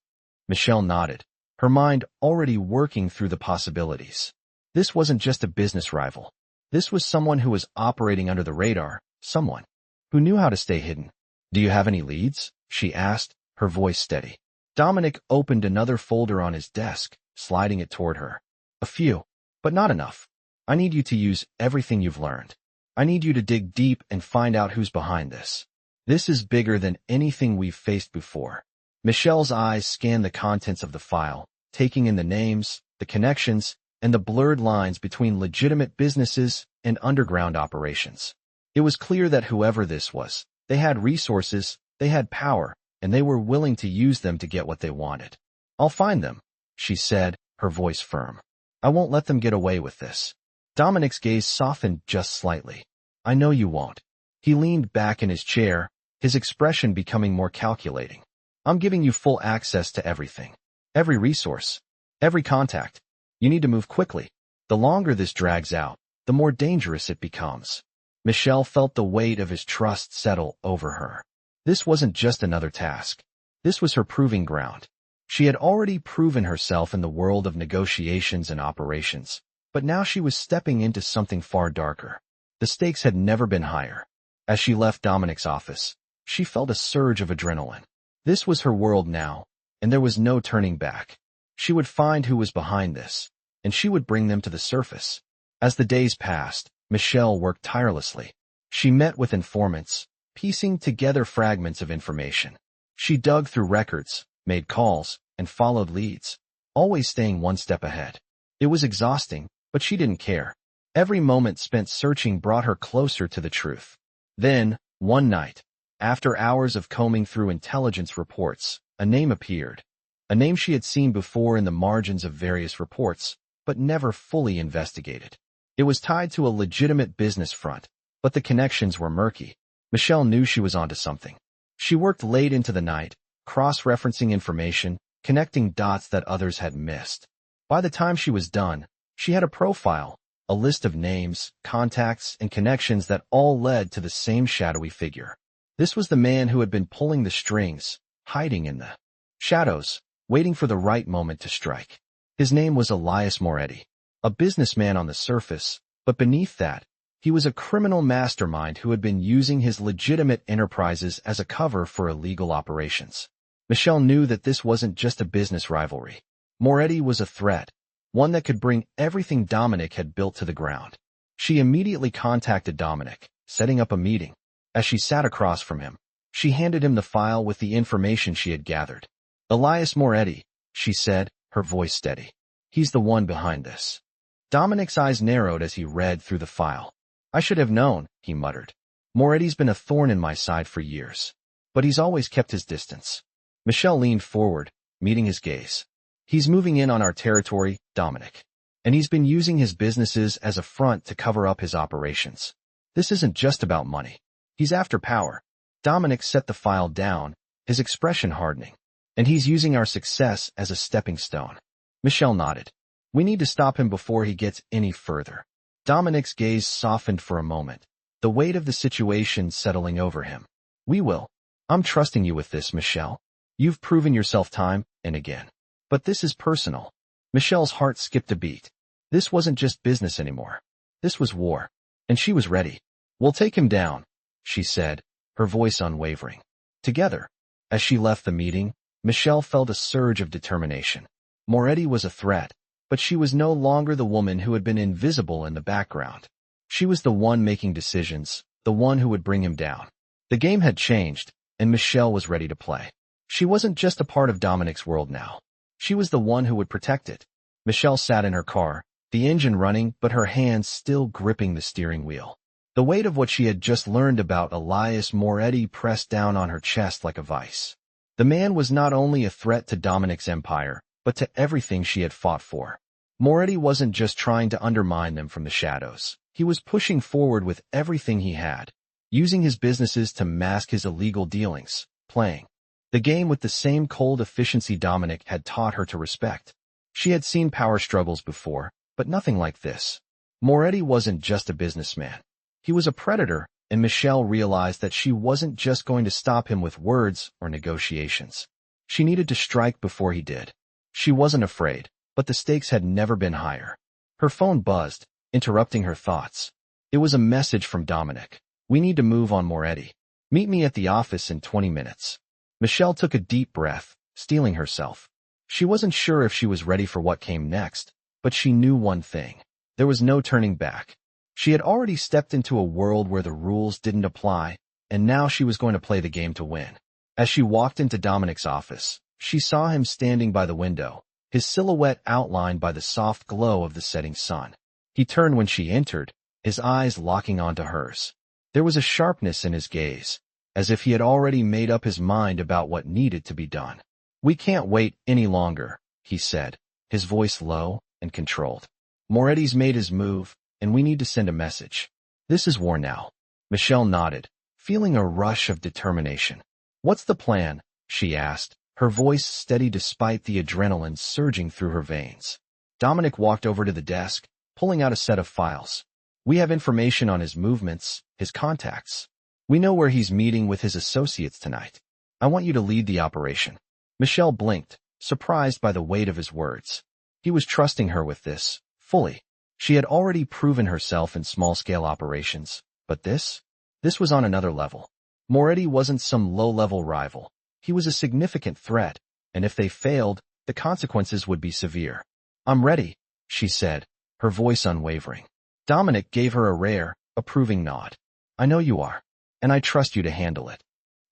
Michelle nodded, her mind already working through the possibilities. This wasn't just a business rival. This was someone who was operating under the radar, someone who knew how to stay hidden. "Do you have any leads?" she asked, her voice steady. Dominic opened another folder on his desk, sliding it toward her. "A few, but not enough. I need you to use everything you've learned. I need you to dig deep and find out who's behind this. This is bigger than anything we've faced before." Michelle's eyes scanned the contents of the file, taking in the names, the connections, and the blurred lines between legitimate businesses and underground operations. It was clear that whoever this was, they had resources, they had power, and they were willing to use them to get what they wanted. "I'll find them," she said, her voice firm. "I won't let them get away with this." Dominic's gaze softened just slightly. "I know you won't." He leaned back in his chair, his expression becoming more calculating. "I'm giving you full access to everything. Every resource. Every contact. You need to move quickly. The longer this drags out, the more dangerous it becomes." Michelle felt the weight of his trust settle over her. This wasn't just another task. This was her proving ground. She had already proven herself in the world of negotiations and operations, but now she was stepping into something far darker. The stakes had never been higher. As she left Dominic's office, she felt a surge of adrenaline. This was her world now, and there was no turning back. She would find who was behind this, and she would bring them to the surface. As the days passed, Michelle worked tirelessly. She met with informants, piecing together fragments of information. She dug through records, made calls, and followed leads, always staying one step ahead. It was exhausting, but she didn't care. Every moment spent searching brought her closer to the truth. Then, one night, after hours of combing through intelligence reports, a name appeared. A name she had seen before in the margins of various reports, but never fully investigated. It was tied to a legitimate business front, but the connections were murky. Michelle knew she was onto something. She worked late into the night, cross-referencing information, connecting dots that others had missed. By the time she was done, she had a profile, a list of names, contacts, and connections that all led to the same shadowy figure. This was the man who had been pulling the strings, hiding in the shadows, waiting for the right moment to strike. His name was Elias Moretti, a businessman on the surface, but beneath that, He was a criminal mastermind who had been using his legitimate enterprises as a cover for illegal operations. Michelle knew that this wasn't just a business rivalry. Moretti was a threat, one that could bring everything Dominic had built to the ground. She immediately contacted Dominic, setting up a meeting. As she sat across from him, she handed him the file with the information she had gathered. "Elias Moretti," she said, her voice steady. "He's the one behind this." Dominic's eyes narrowed as he read through the file. "I should have known," he muttered. "Moretti's been a thorn in my side for years. But he's always kept his distance." Michelle leaned forward, meeting his gaze. "He's moving in on our territory, Dominic. And he's been using his businesses as a front to cover up his operations. This isn't just about money. He's after power." Dominic set the file down, his expression hardening. "And he's using our success as a stepping stone." Michelle nodded. "We need to stop him before he gets any further." Dominic's gaze softened for a moment, the weight of the situation settling over him. "We will. I'm trusting you with this, Michelle. You've proven yourself time and again. But this is personal." Michelle's heart skipped a beat. This wasn't just business anymore. This was war. And she was ready. "We'll take him down," she said, her voice unwavering. Together. As she left the meeting, Michelle felt a surge of determination. Moretti was a threat, but she was no longer the woman who had been invisible in the background. She was the one making decisions, the one who would bring him down. The game had changed, and Michelle was ready to play. She wasn't just a part of Dominic's world now. She was the one who would protect it. Michelle sat in her car, the engine running but her hands still gripping the steering wheel. The weight of what she had just learned about Elias Moretti pressed down on her chest like a vice. The man was not only a threat to Dominic's empire, but to everything she had fought for. Moretti wasn't just trying to undermine them from the shadows. He was pushing forward with everything he had, using his businesses to mask his illegal dealings, playing the game with the same cold efficiency Dominic had taught her to respect. She had seen power struggles before, but nothing like this. Moretti wasn't just a businessman. He was a predator, and Michelle realized that she wasn't just going to stop him with words or negotiations. She needed to strike before he did. She wasn't afraid, but the stakes had never been higher. Her phone buzzed, interrupting her thoughts. It was a message from Dominic. "We need to move on Moretti. Meet me at the office in 20 minutes. Michelle took a deep breath, steeling herself. She wasn't sure if she was ready for what came next, but she knew one thing. There was no turning back. She had already stepped into a world where the rules didn't apply, and now she was going to play the game to win. As she walked into Dominic's office, she saw him standing by the window, his silhouette outlined by the soft glow of the setting sun. He turned when she entered, his eyes locking onto hers. There was a sharpness in his gaze, as if he had already made up his mind about what needed to be done. "We can't wait any longer," he said, his voice low and controlled. "Moretti's made his move, and we need to send a message. This is war now." Michelle nodded, feeling a rush of determination. "What's the plan?" she asked, her voice steady despite the adrenaline surging through her veins. Dominic walked over to the desk, pulling out a set of files. "We have information on his movements, his contacts. We know where he's meeting with his associates tonight. I want you to lead the operation." Michelle blinked, surprised by the weight of his words. He was trusting her with this, fully. She had already proven herself in small-scale operations, but this was on another level. Moretti wasn't some low-level rival. He was a significant threat, and if they failed, the consequences would be severe. "I'm ready," she said, her voice unwavering. Dominic gave her a rare, approving nod. "I know you are, and I trust you to handle it."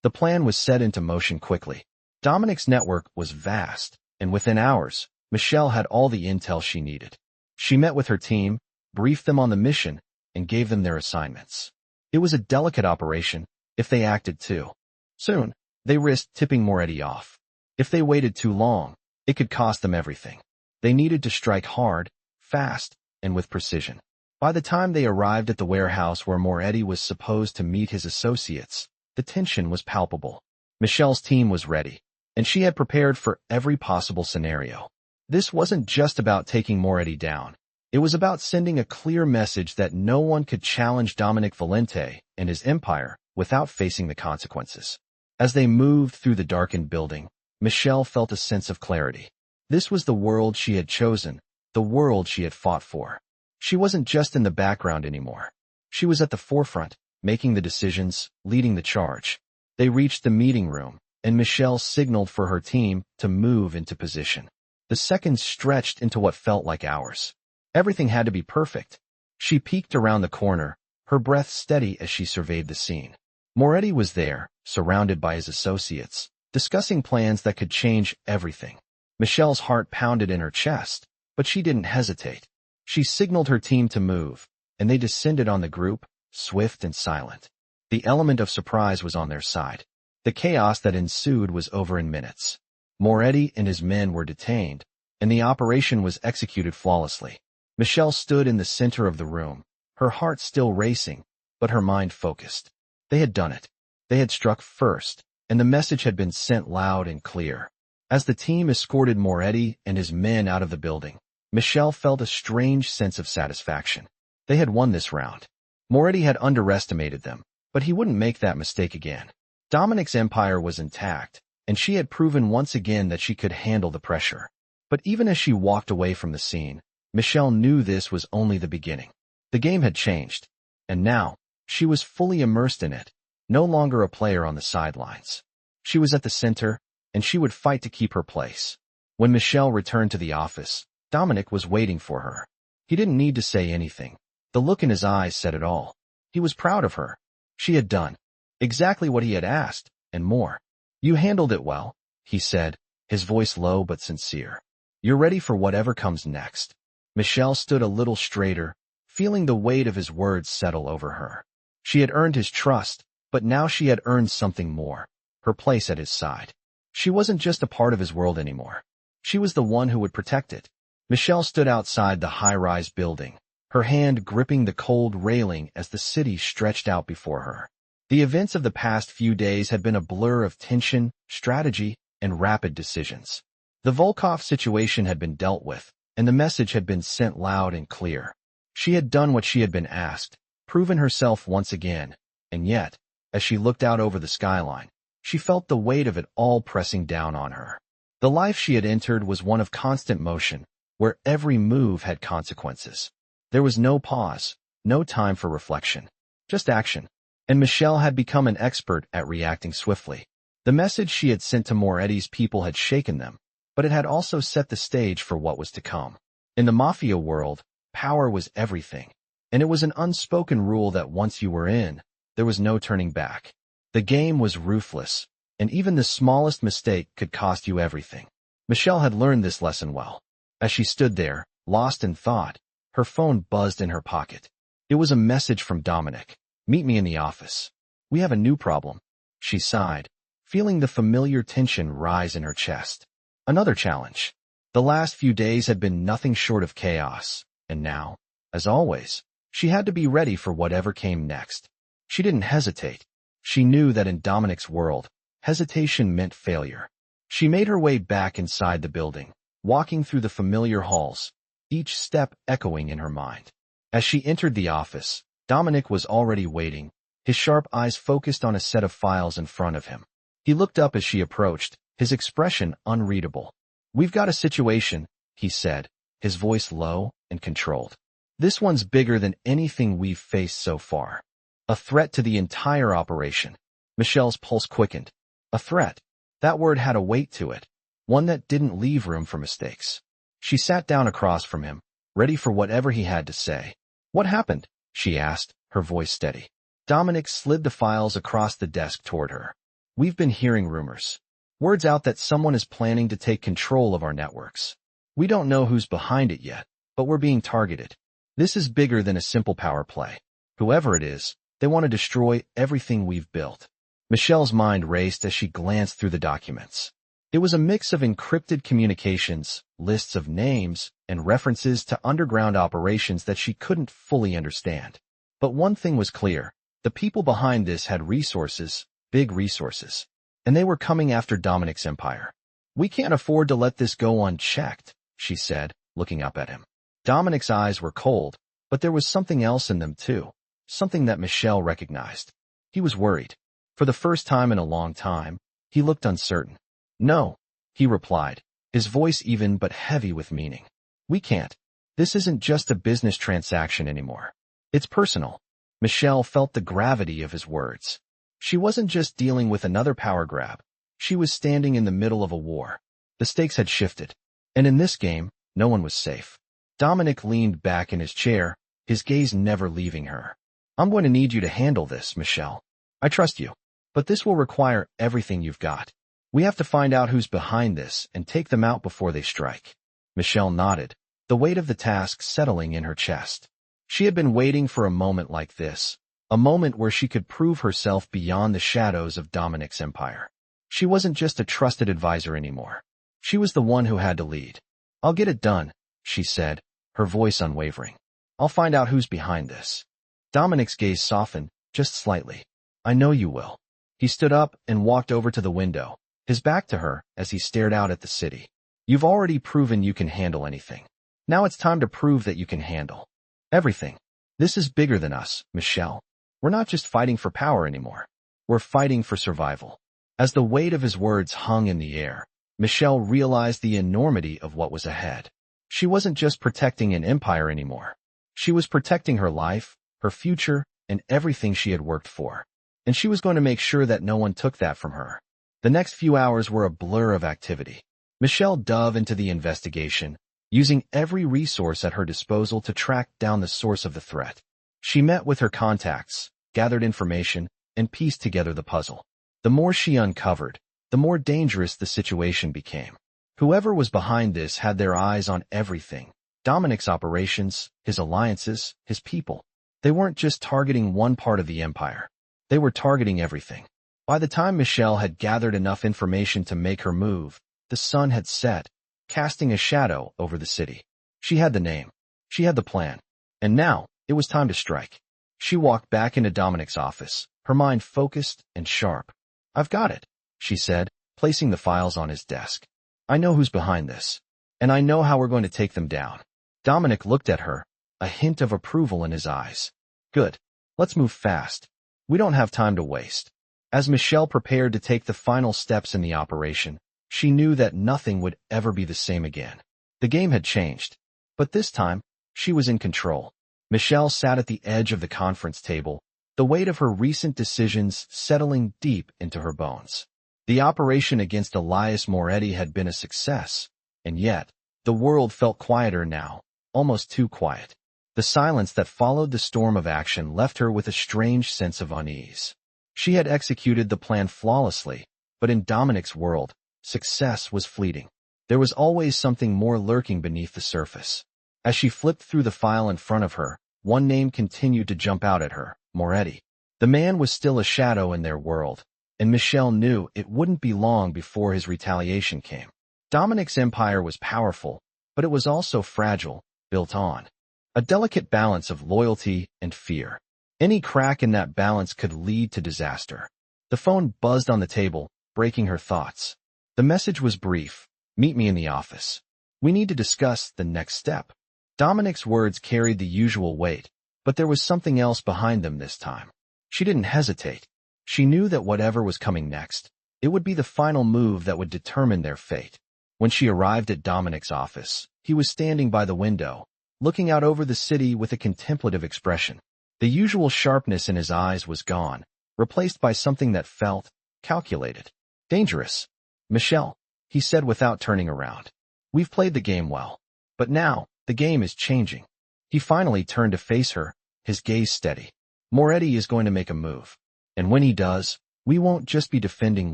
The plan was set into motion quickly. Dominic's network was vast, and within hours, Michelle had all the intel she needed. She met with her team, briefed them on the mission, and gave them their assignments. It was a delicate operation, if they acted too soon, they risked tipping Moretti off. If they waited too long, it could cost them everything. They needed to strike hard, fast, and with precision. By the time they arrived at the warehouse where Moretti was supposed to meet his associates, the tension was palpable. Michelle's team was ready, and she had prepared for every possible scenario. This wasn't just about taking Moretti down. It was about sending a clear message that no one could challenge Dominic Valente and his empire without facing the consequences. As they moved through the darkened building, Michelle felt a sense of clarity. This was the world she had chosen, the world she had fought for. She wasn't just in the background anymore. She was at the forefront, making the decisions, leading the charge. They reached the meeting room, and Michelle signaled for her team to move into position. The seconds stretched into what felt like hours. Everything had to be perfect. She peeked around the corner, her breath steady as she surveyed the scene. Moretti was there, surrounded by his associates, discussing plans that could change everything. Michelle's heart pounded in her chest, but she didn't hesitate. She signaled her team to move, and they descended on the group, swift and silent. The element of surprise was on their side. The chaos that ensued was over in minutes. Moretti and his men were detained, and the operation was executed flawlessly. Michelle stood in the center of the room, her heart still racing, but her mind focused. They had done it. They had struck first, and the message had been sent loud and clear. As the team escorted Moretti and his men out of the building, Michelle felt a strange sense of satisfaction. They had won this round. Moretti had underestimated them, but he wouldn't make that mistake again. Dominic's empire was intact, and she had proven once again that she could handle the pressure. But even as she walked away from the scene, Michelle knew this was only the beginning. The game had changed, and now, she was fully immersed in it, no longer a player on the sidelines. She was at the center, and she would fight to keep her place. When Michelle returned to the office, Dominic was waiting for her. He didn't need to say anything. The look in his eyes said it all. He was proud of her. She had done exactly what he had asked, and more. "You handled it well," he said, his voice low but sincere. "You're ready for whatever comes next." Michelle stood a little straighter, feeling the weight of his words settle over her. She had earned his trust, but now she had earned something more, her place at his side. She wasn't just a part of his world anymore. She was the one who would protect it. Michelle stood outside the high-rise building, her hand gripping the cold railing as the city stretched out before her. The events of the past few days had been a blur of tension, strategy, and rapid decisions. The Volkov situation had been dealt with, and the message had been sent loud and clear. She had done what she had been asked, proven herself once again, and yet, as she looked out over the skyline, she felt the weight of it all pressing down on her. The life she had entered was one of constant motion, where every move had consequences. There was no pause, no time for reflection, just action. And Michelle had become an expert at reacting swiftly. The message she had sent to Moretti's people had shaken them, but it had also set the stage for what was to come. In the Mafia world, power was everything, and it was an unspoken rule that once you were in, there was no turning back. The game was ruthless, and even the smallest mistake could cost you everything. Michelle had learned this lesson well. As she stood there, lost in thought, her phone buzzed in her pocket. It was a message from Dominic. "Meet me in the office. We have a new problem." She sighed, feeling the familiar tension rise in her chest. Another challenge. The last few days had been nothing short of chaos, and now, as always, she had to be ready for whatever came next. She didn't hesitate. She knew that in Dominic's world, hesitation meant failure. She made her way back inside the building, walking through the familiar halls, each step echoing in her mind. As she entered the office, Dominic was already waiting, his sharp eyes focused on a set of files in front of him. He looked up as she approached, his expression unreadable. "We've got a situation," he said, his voice low and controlled. "This one's bigger than anything we've faced so far. A threat to the entire operation." Michelle's pulse quickened. A threat. That word had a weight to it, one that didn't leave room for mistakes. She sat down across from him, ready for whatever he had to say. "What happened?" she asked, her voice steady. Dominic slid the files across the desk toward her. "We've been hearing rumors. Word's out that someone is planning to take control of our networks. We don't know who's behind it yet, but we're being targeted. This is bigger than a simple power play. Whoever it is, they want to destroy everything we've built." Michelle's mind raced as she glanced through the documents. It was a mix of encrypted communications, lists of names, and references to underground operations that she couldn't fully understand. But one thing was clear. The people behind this had resources, big resources, and they were coming after Dominic's empire. "We can't afford to let this go unchecked," she said, looking up at him. Dominic's eyes were cold, but there was something else in them too, something that Michelle recognized. He was worried. For the first time in a long time, he looked uncertain. "No," he replied, his voice even but heavy with meaning. "We can't. This isn't just a business transaction anymore. It's personal." Michelle felt the gravity of his words. She wasn't just dealing with another power grab. She was standing in the middle of a war. The stakes had shifted. And in this game, no one was safe. Dominic leaned back in his chair, his gaze never leaving her. I'm going to need you to handle this, Michelle. I trust you. But this will require everything you've got. We have to find out who's behind this and take them out before they strike. Michelle nodded, the weight of the task settling in her chest. She had been waiting for a moment like this, a moment where she could prove herself beyond the shadows of Dominic's empire. She wasn't just a trusted advisor anymore. She was the one who had to lead. I'll get it done, she said, her voice unwavering. I'll find out who's behind this. Dominic's gaze softened, just slightly. I know you will. He stood up and walked over to the window, his back to her as he stared out at the city. You've already proven you can handle anything. Now it's time to prove that you can handle everything. This is bigger than us, Michelle. We're not just fighting for power anymore. We're fighting for survival. As the weight of his words hung in the air, Michelle realized the enormity of what was ahead. She wasn't just protecting an empire anymore. She was protecting her life, her future, and everything she had worked for. And she was going to make sure that no one took that from her. The next few hours were a blur of activity. Michelle dove into the investigation, using every resource at her disposal to track down the source of the threat. She met with her contacts, gathered information, and pieced together the puzzle. The more she uncovered, the more dangerous the situation became. Whoever was behind this had their eyes on everything. Dominic's operations, his alliances, his people. They weren't just targeting one part of the empire. They were targeting everything. By the time Michelle had gathered enough information to make her move, the sun had set, casting a shadow over the city. She had the name. She had the plan. And now, it was time to strike. She walked back into Dominic's office, her mind focused and sharp. I've got it, she said, placing the files on his desk. I know who's behind this. And I know how we're going to take them down. Dominic looked at her, a hint of approval in his eyes. Good. Let's move fast. We don't have time to waste. As Michelle prepared to take the final steps in the operation, she knew that nothing would ever be the same again. The game had changed. But this time, she was in control. Michelle sat at the edge of the conference table, the weight of her recent decisions settling deep into her bones. The operation against Elias Moretti had been a success, and yet, the world felt quieter now, almost too quiet. The silence that followed the storm of action left her with a strange sense of unease. She had executed the plan flawlessly, but in Dominic's world, success was fleeting. There was always something more lurking beneath the surface. As she flipped through the file in front of her, one name continued to jump out at her, Moretti. The man was still a shadow in their world, and Michelle knew it wouldn't be long before his retaliation came. Dominic's empire was powerful, but it was also fragile, built on a delicate balance of loyalty and fear. Any crack in that balance could lead to disaster. The phone buzzed on the table, breaking her thoughts. The message was brief. Meet me in the office. We need to discuss the next step. Dominic's words carried the usual weight, but there was something else behind them this time. She didn't hesitate. She knew that whatever was coming next, it would be the final move that would determine their fate. When she arrived at Dominic's office, he was standing by the window, looking out over the city with a contemplative expression. The usual sharpness in his eyes was gone, replaced by something that felt calculated. Dangerous. Michelle, he said without turning around. We've played the game well. But now, the game is changing. He finally turned to face her, his gaze steady. Moretti is going to make a move. And when he does, we won't just be defending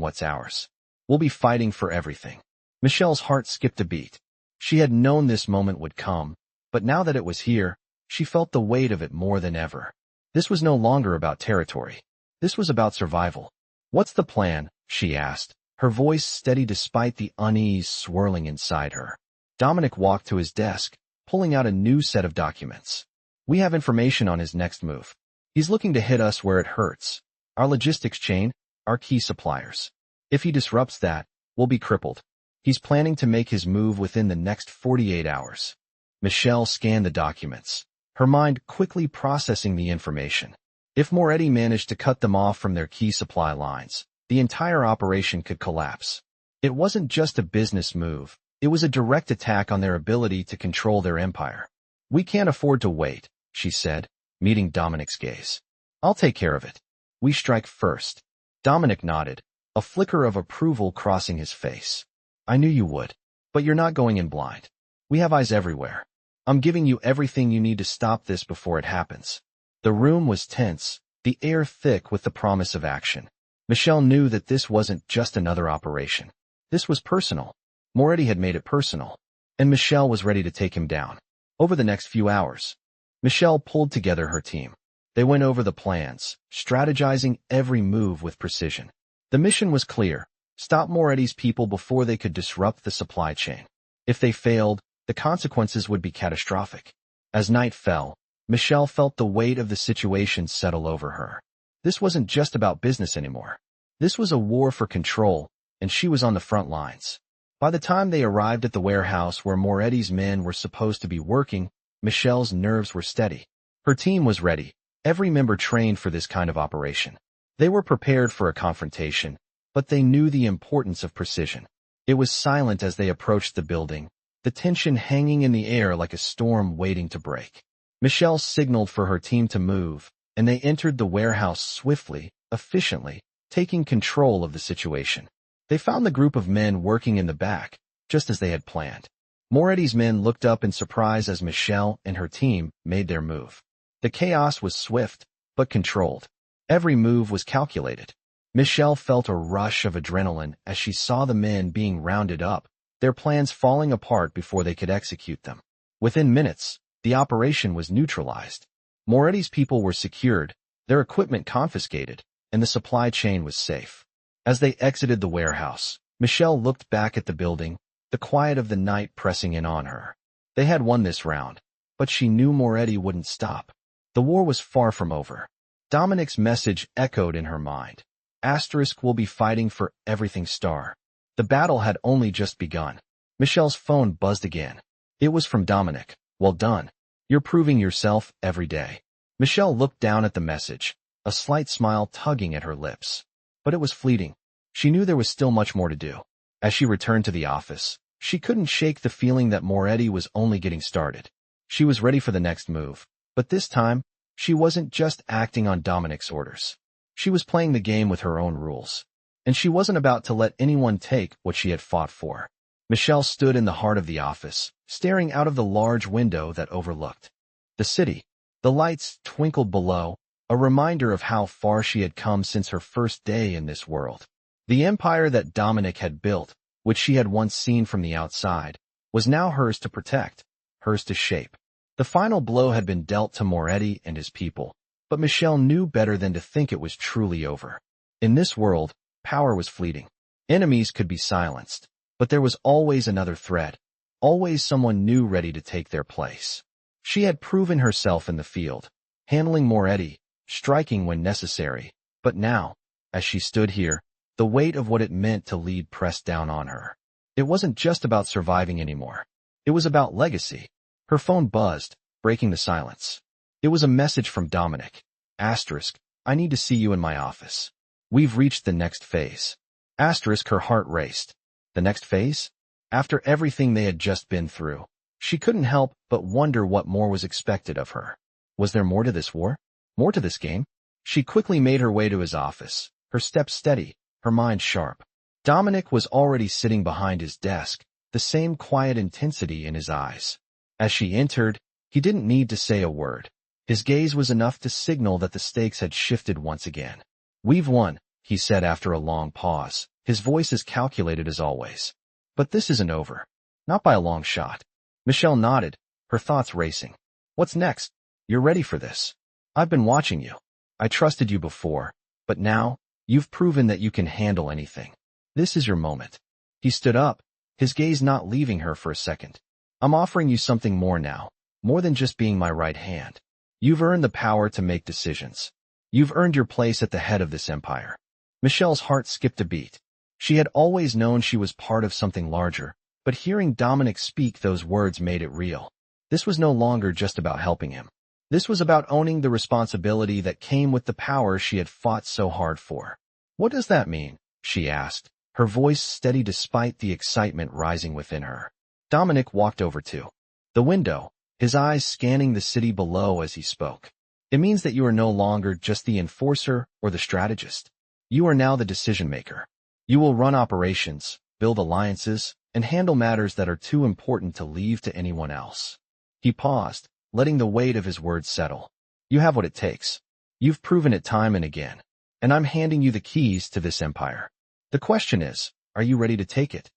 what's ours. We'll be fighting for everything. Michelle's heart skipped a beat. She had known this moment would come, but now that it was here, she felt the weight of it more than ever. This was no longer about territory. This was about survival. What's the plan? She asked, her voice steady despite the unease swirling inside her. Dominic walked to his desk, pulling out a new set of documents. We have information on his next move. He's looking to hit us where it hurts. Our logistics chain, our key suppliers. If he disrupts that, we'll be crippled. He's planning to make his move within the next 48 hours. Michelle scanned the documents, her mind quickly processing the information. If Moretti managed to cut them off from their key supply lines, the entire operation could collapse. It wasn't just a business move, it was a direct attack on their ability to control their empire. We can't afford to wait, she said, meeting Dominic's gaze. I'll take care of it. We strike first. Dominic nodded, a flicker of approval crossing his face. I knew you would. But you're not going in blind. We have eyes everywhere. I'm giving you everything you need to stop this before it happens. The room was tense, the air thick with the promise of action. Michelle knew that this wasn't just another operation. This was personal. Moretti had made it personal. And Michelle was ready to take him down. Over the next few hours, Michelle pulled together her team. They went over the plans, strategizing every move with precision. The mission was clear: stop Moretti's people before they could disrupt the supply chain. If they failed, the consequences would be catastrophic. As night fell, Michelle felt the weight of the situation settle over her. This wasn't just about business anymore. This was a war for control, and she was on the front lines. By the time they arrived at the warehouse where Moretti's men were supposed to be working, Michelle's nerves were steady. Her team was ready, every member trained for this kind of operation. They were prepared for a confrontation, but they knew the importance of precision. It was silent as they approached the building, the tension hanging in the air like a storm waiting to break. Michelle signaled for her team to move, and they entered the warehouse swiftly, efficiently, taking control of the situation. They found the group of men working in the back, just as they had planned. Moretti's men looked up in surprise as Michelle and her team made their move. The chaos was swift, but controlled. Every move was calculated. Michelle felt a rush of adrenaline as she saw the men being rounded up, their plans falling apart before they could execute them. Within minutes, the operation was neutralized. Moretti's people were secured, their equipment confiscated, and the supply chain was safe. As they exited the warehouse, Michelle looked back at the building, the quiet of the night pressing in on her. They had won this round, but she knew Moretti wouldn't stop. The war was far from over. Dominic's message echoed in her mind. Asterisk will be fighting for everything star. The battle had only just begun. Michelle's phone buzzed again. It was from Dominic. Well done. You're proving yourself every day. Michelle looked down at the message, a slight smile tugging at her lips. But it was fleeting. She knew there was still much more to do. As she returned to the office, she couldn't shake the feeling that Moretti was only getting started. She was ready for the next move. But this time, she wasn't just acting on Dominic's orders. She was playing the game with her own rules. And she wasn't about to let anyone take what she had fought for. Michelle stood in the heart of the office, staring out of the large window that overlooked the city. The lights twinkled below, a reminder of how far she had come since her first day in this world. The empire that Dominic had built, which she had once seen from the outside, was now hers to protect, hers to shape. The final blow had been dealt to Moretti and his people, but Michelle knew better than to think it was truly over. In this world, power was fleeting. Enemies could be silenced, but there was always another threat, always someone new ready to take their place. She had proven herself in the field, handling Moretti, striking when necessary, but now, as she stood here, the weight of what it meant to lead pressed down on her. It wasn't just about surviving anymore. It was about legacy. Her phone buzzed, breaking the silence. It was a message from Dominic. Asterisk, I need to see you in my office. We've reached the next phase. Asterisk, her heart raced. The next phase? After everything they had just been through, she couldn't help but wonder what more was expected of her. Was there more to this war? More to this game? She quickly made her way to his office, her steps steady, her mind sharp. Dominic was already sitting behind his desk, the same quiet intensity in his eyes. As she entered, he didn't need to say a word. His gaze was enough to signal that the stakes had shifted once again. We've won, he said after a long pause, his voice as calculated as always. But this isn't over. Not by a long shot. Michelle nodded, her thoughts racing. What's next? You're ready for this. I've been watching you. I trusted you before, but now, you've proven that you can handle anything. This is your moment. He stood up, his gaze not leaving her for a second. I'm offering you something more now, more than just being my right hand. You've earned the power to make decisions. You've earned your place at the head of this empire. Michelle's heart skipped a beat. She had always known she was part of something larger, but hearing Dominic speak those words made it real. This was no longer just about helping him. This was about owning the responsibility that came with the power she had fought so hard for. What does that mean? She asked, her voice steady despite the excitement rising within her. Dominic walked over to the window, his eyes scanning the city below as he spoke. It means that you are no longer just the enforcer or the strategist. You are now the decision-maker. You will run operations, build alliances, and handle matters that are too important to leave to anyone else. He paused, letting the weight of his words settle. You have what it takes. You've proven it time and again. And I'm handing you the keys to this empire. The question is, are you ready to take it?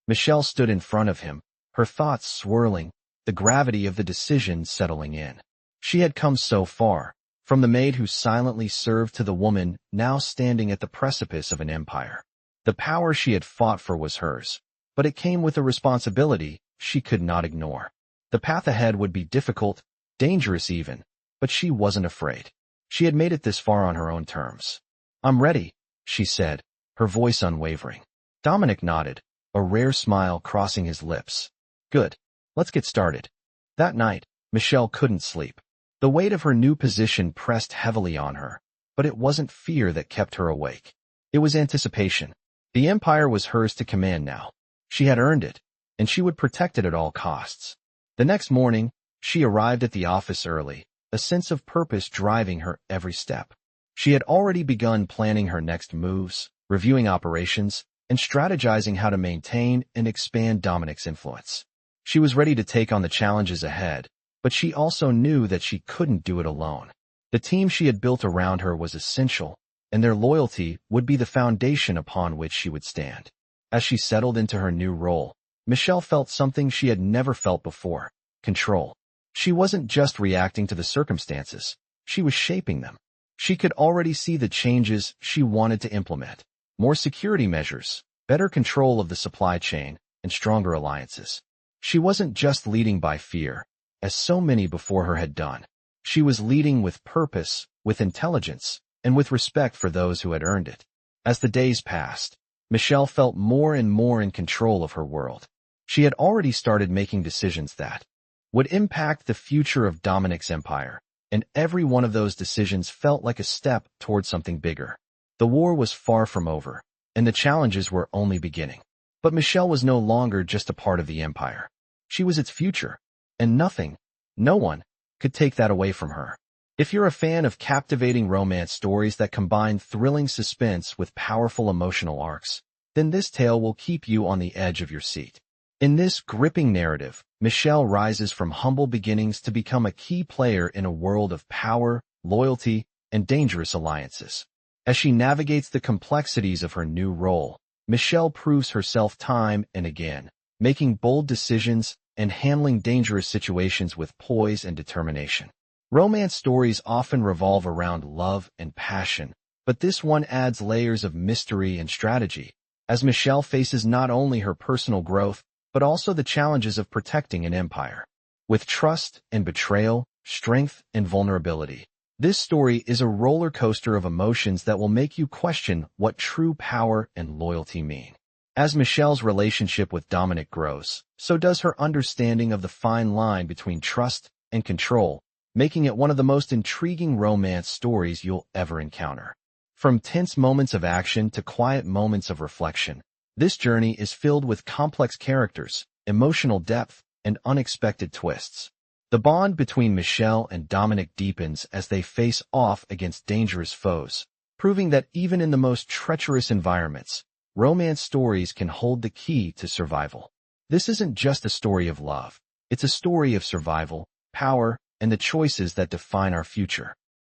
Michelle stood in front of him, her thoughts swirling, the gravity of the decision settling in. She had come so far, from the maid who silently served to the woman now standing at the precipice of an empire. The power she had fought for was hers, but it came with a responsibility she could not ignore. The path ahead would be difficult, dangerous even, but she wasn't afraid. She had made it this far on her own terms. I'm ready, she said, her voice unwavering. Dominic nodded, a rare smile crossing his lips. Good. Let's get started. That night, Michelle couldn't sleep. The weight of her new position pressed heavily on her, but it wasn't fear that kept her awake. It was anticipation. The empire was hers to command now. She had earned it, and she would protect it at all costs. The next morning, she arrived at the office early, a sense of purpose driving her every step. She had already begun planning her next moves, reviewing operations, and strategizing how to maintain and expand Dominic's influence. She was ready to take on the challenges ahead, but she also knew that she couldn't do it alone. The team she had built around her was essential, and their loyalty would be the foundation upon which she would stand. As she settled into her new role, Michelle felt something she had never felt before: control. She wasn't just reacting to the circumstances, she was shaping them. She could already see the changes she wanted to implement: more security measures, better control of the supply chain, and stronger alliances. She wasn't just leading by fear, as so many before her had done. She was leading with purpose, with intelligence, and with respect for those who had earned it. As the days passed, Michelle felt more and more in control of her world. She had already started making decisions that would impact the future of Dominic's empire, and every one of those decisions felt like a step toward something bigger. The war was far from over, and the challenges were only beginning. But Michelle was no longer just a part of the empire. She was its future, and nothing, no one, could take that away from her. If you're a fan of captivating romance stories that combine thrilling suspense with powerful emotional arcs, then this tale will keep you on the edge of your seat. In this gripping narrative, Michelle rises from humble beginnings to become a key player in a world of power, loyalty, and dangerous alliances. As she navigates the complexities of her new role, Michelle proves herself time and again, making bold decisions and handling dangerous situations with poise and determination. Romance stories often revolve around love and passion, but this one adds layers of mystery and strategy, as Michelle faces not only her personal growth, but also the challenges of protecting an empire. With trust and betrayal, strength and vulnerability, this story is a roller coaster of emotions that will make you question what true power and loyalty mean. As Michelle's relationship with Dominic grows, so does her understanding of the fine line between trust and control, making it one of the most intriguing romance stories you'll ever encounter. From tense moments of action to quiet moments of reflection, this journey is filled with complex characters, emotional depth, and unexpected twists. The bond between Michelle and Dominic deepens as they face off against dangerous foes, proving that even in the most treacherous environments, romance stories can hold the key to survival. This isn't just a story of love. It's a story of survival, power, and the choices that define our future.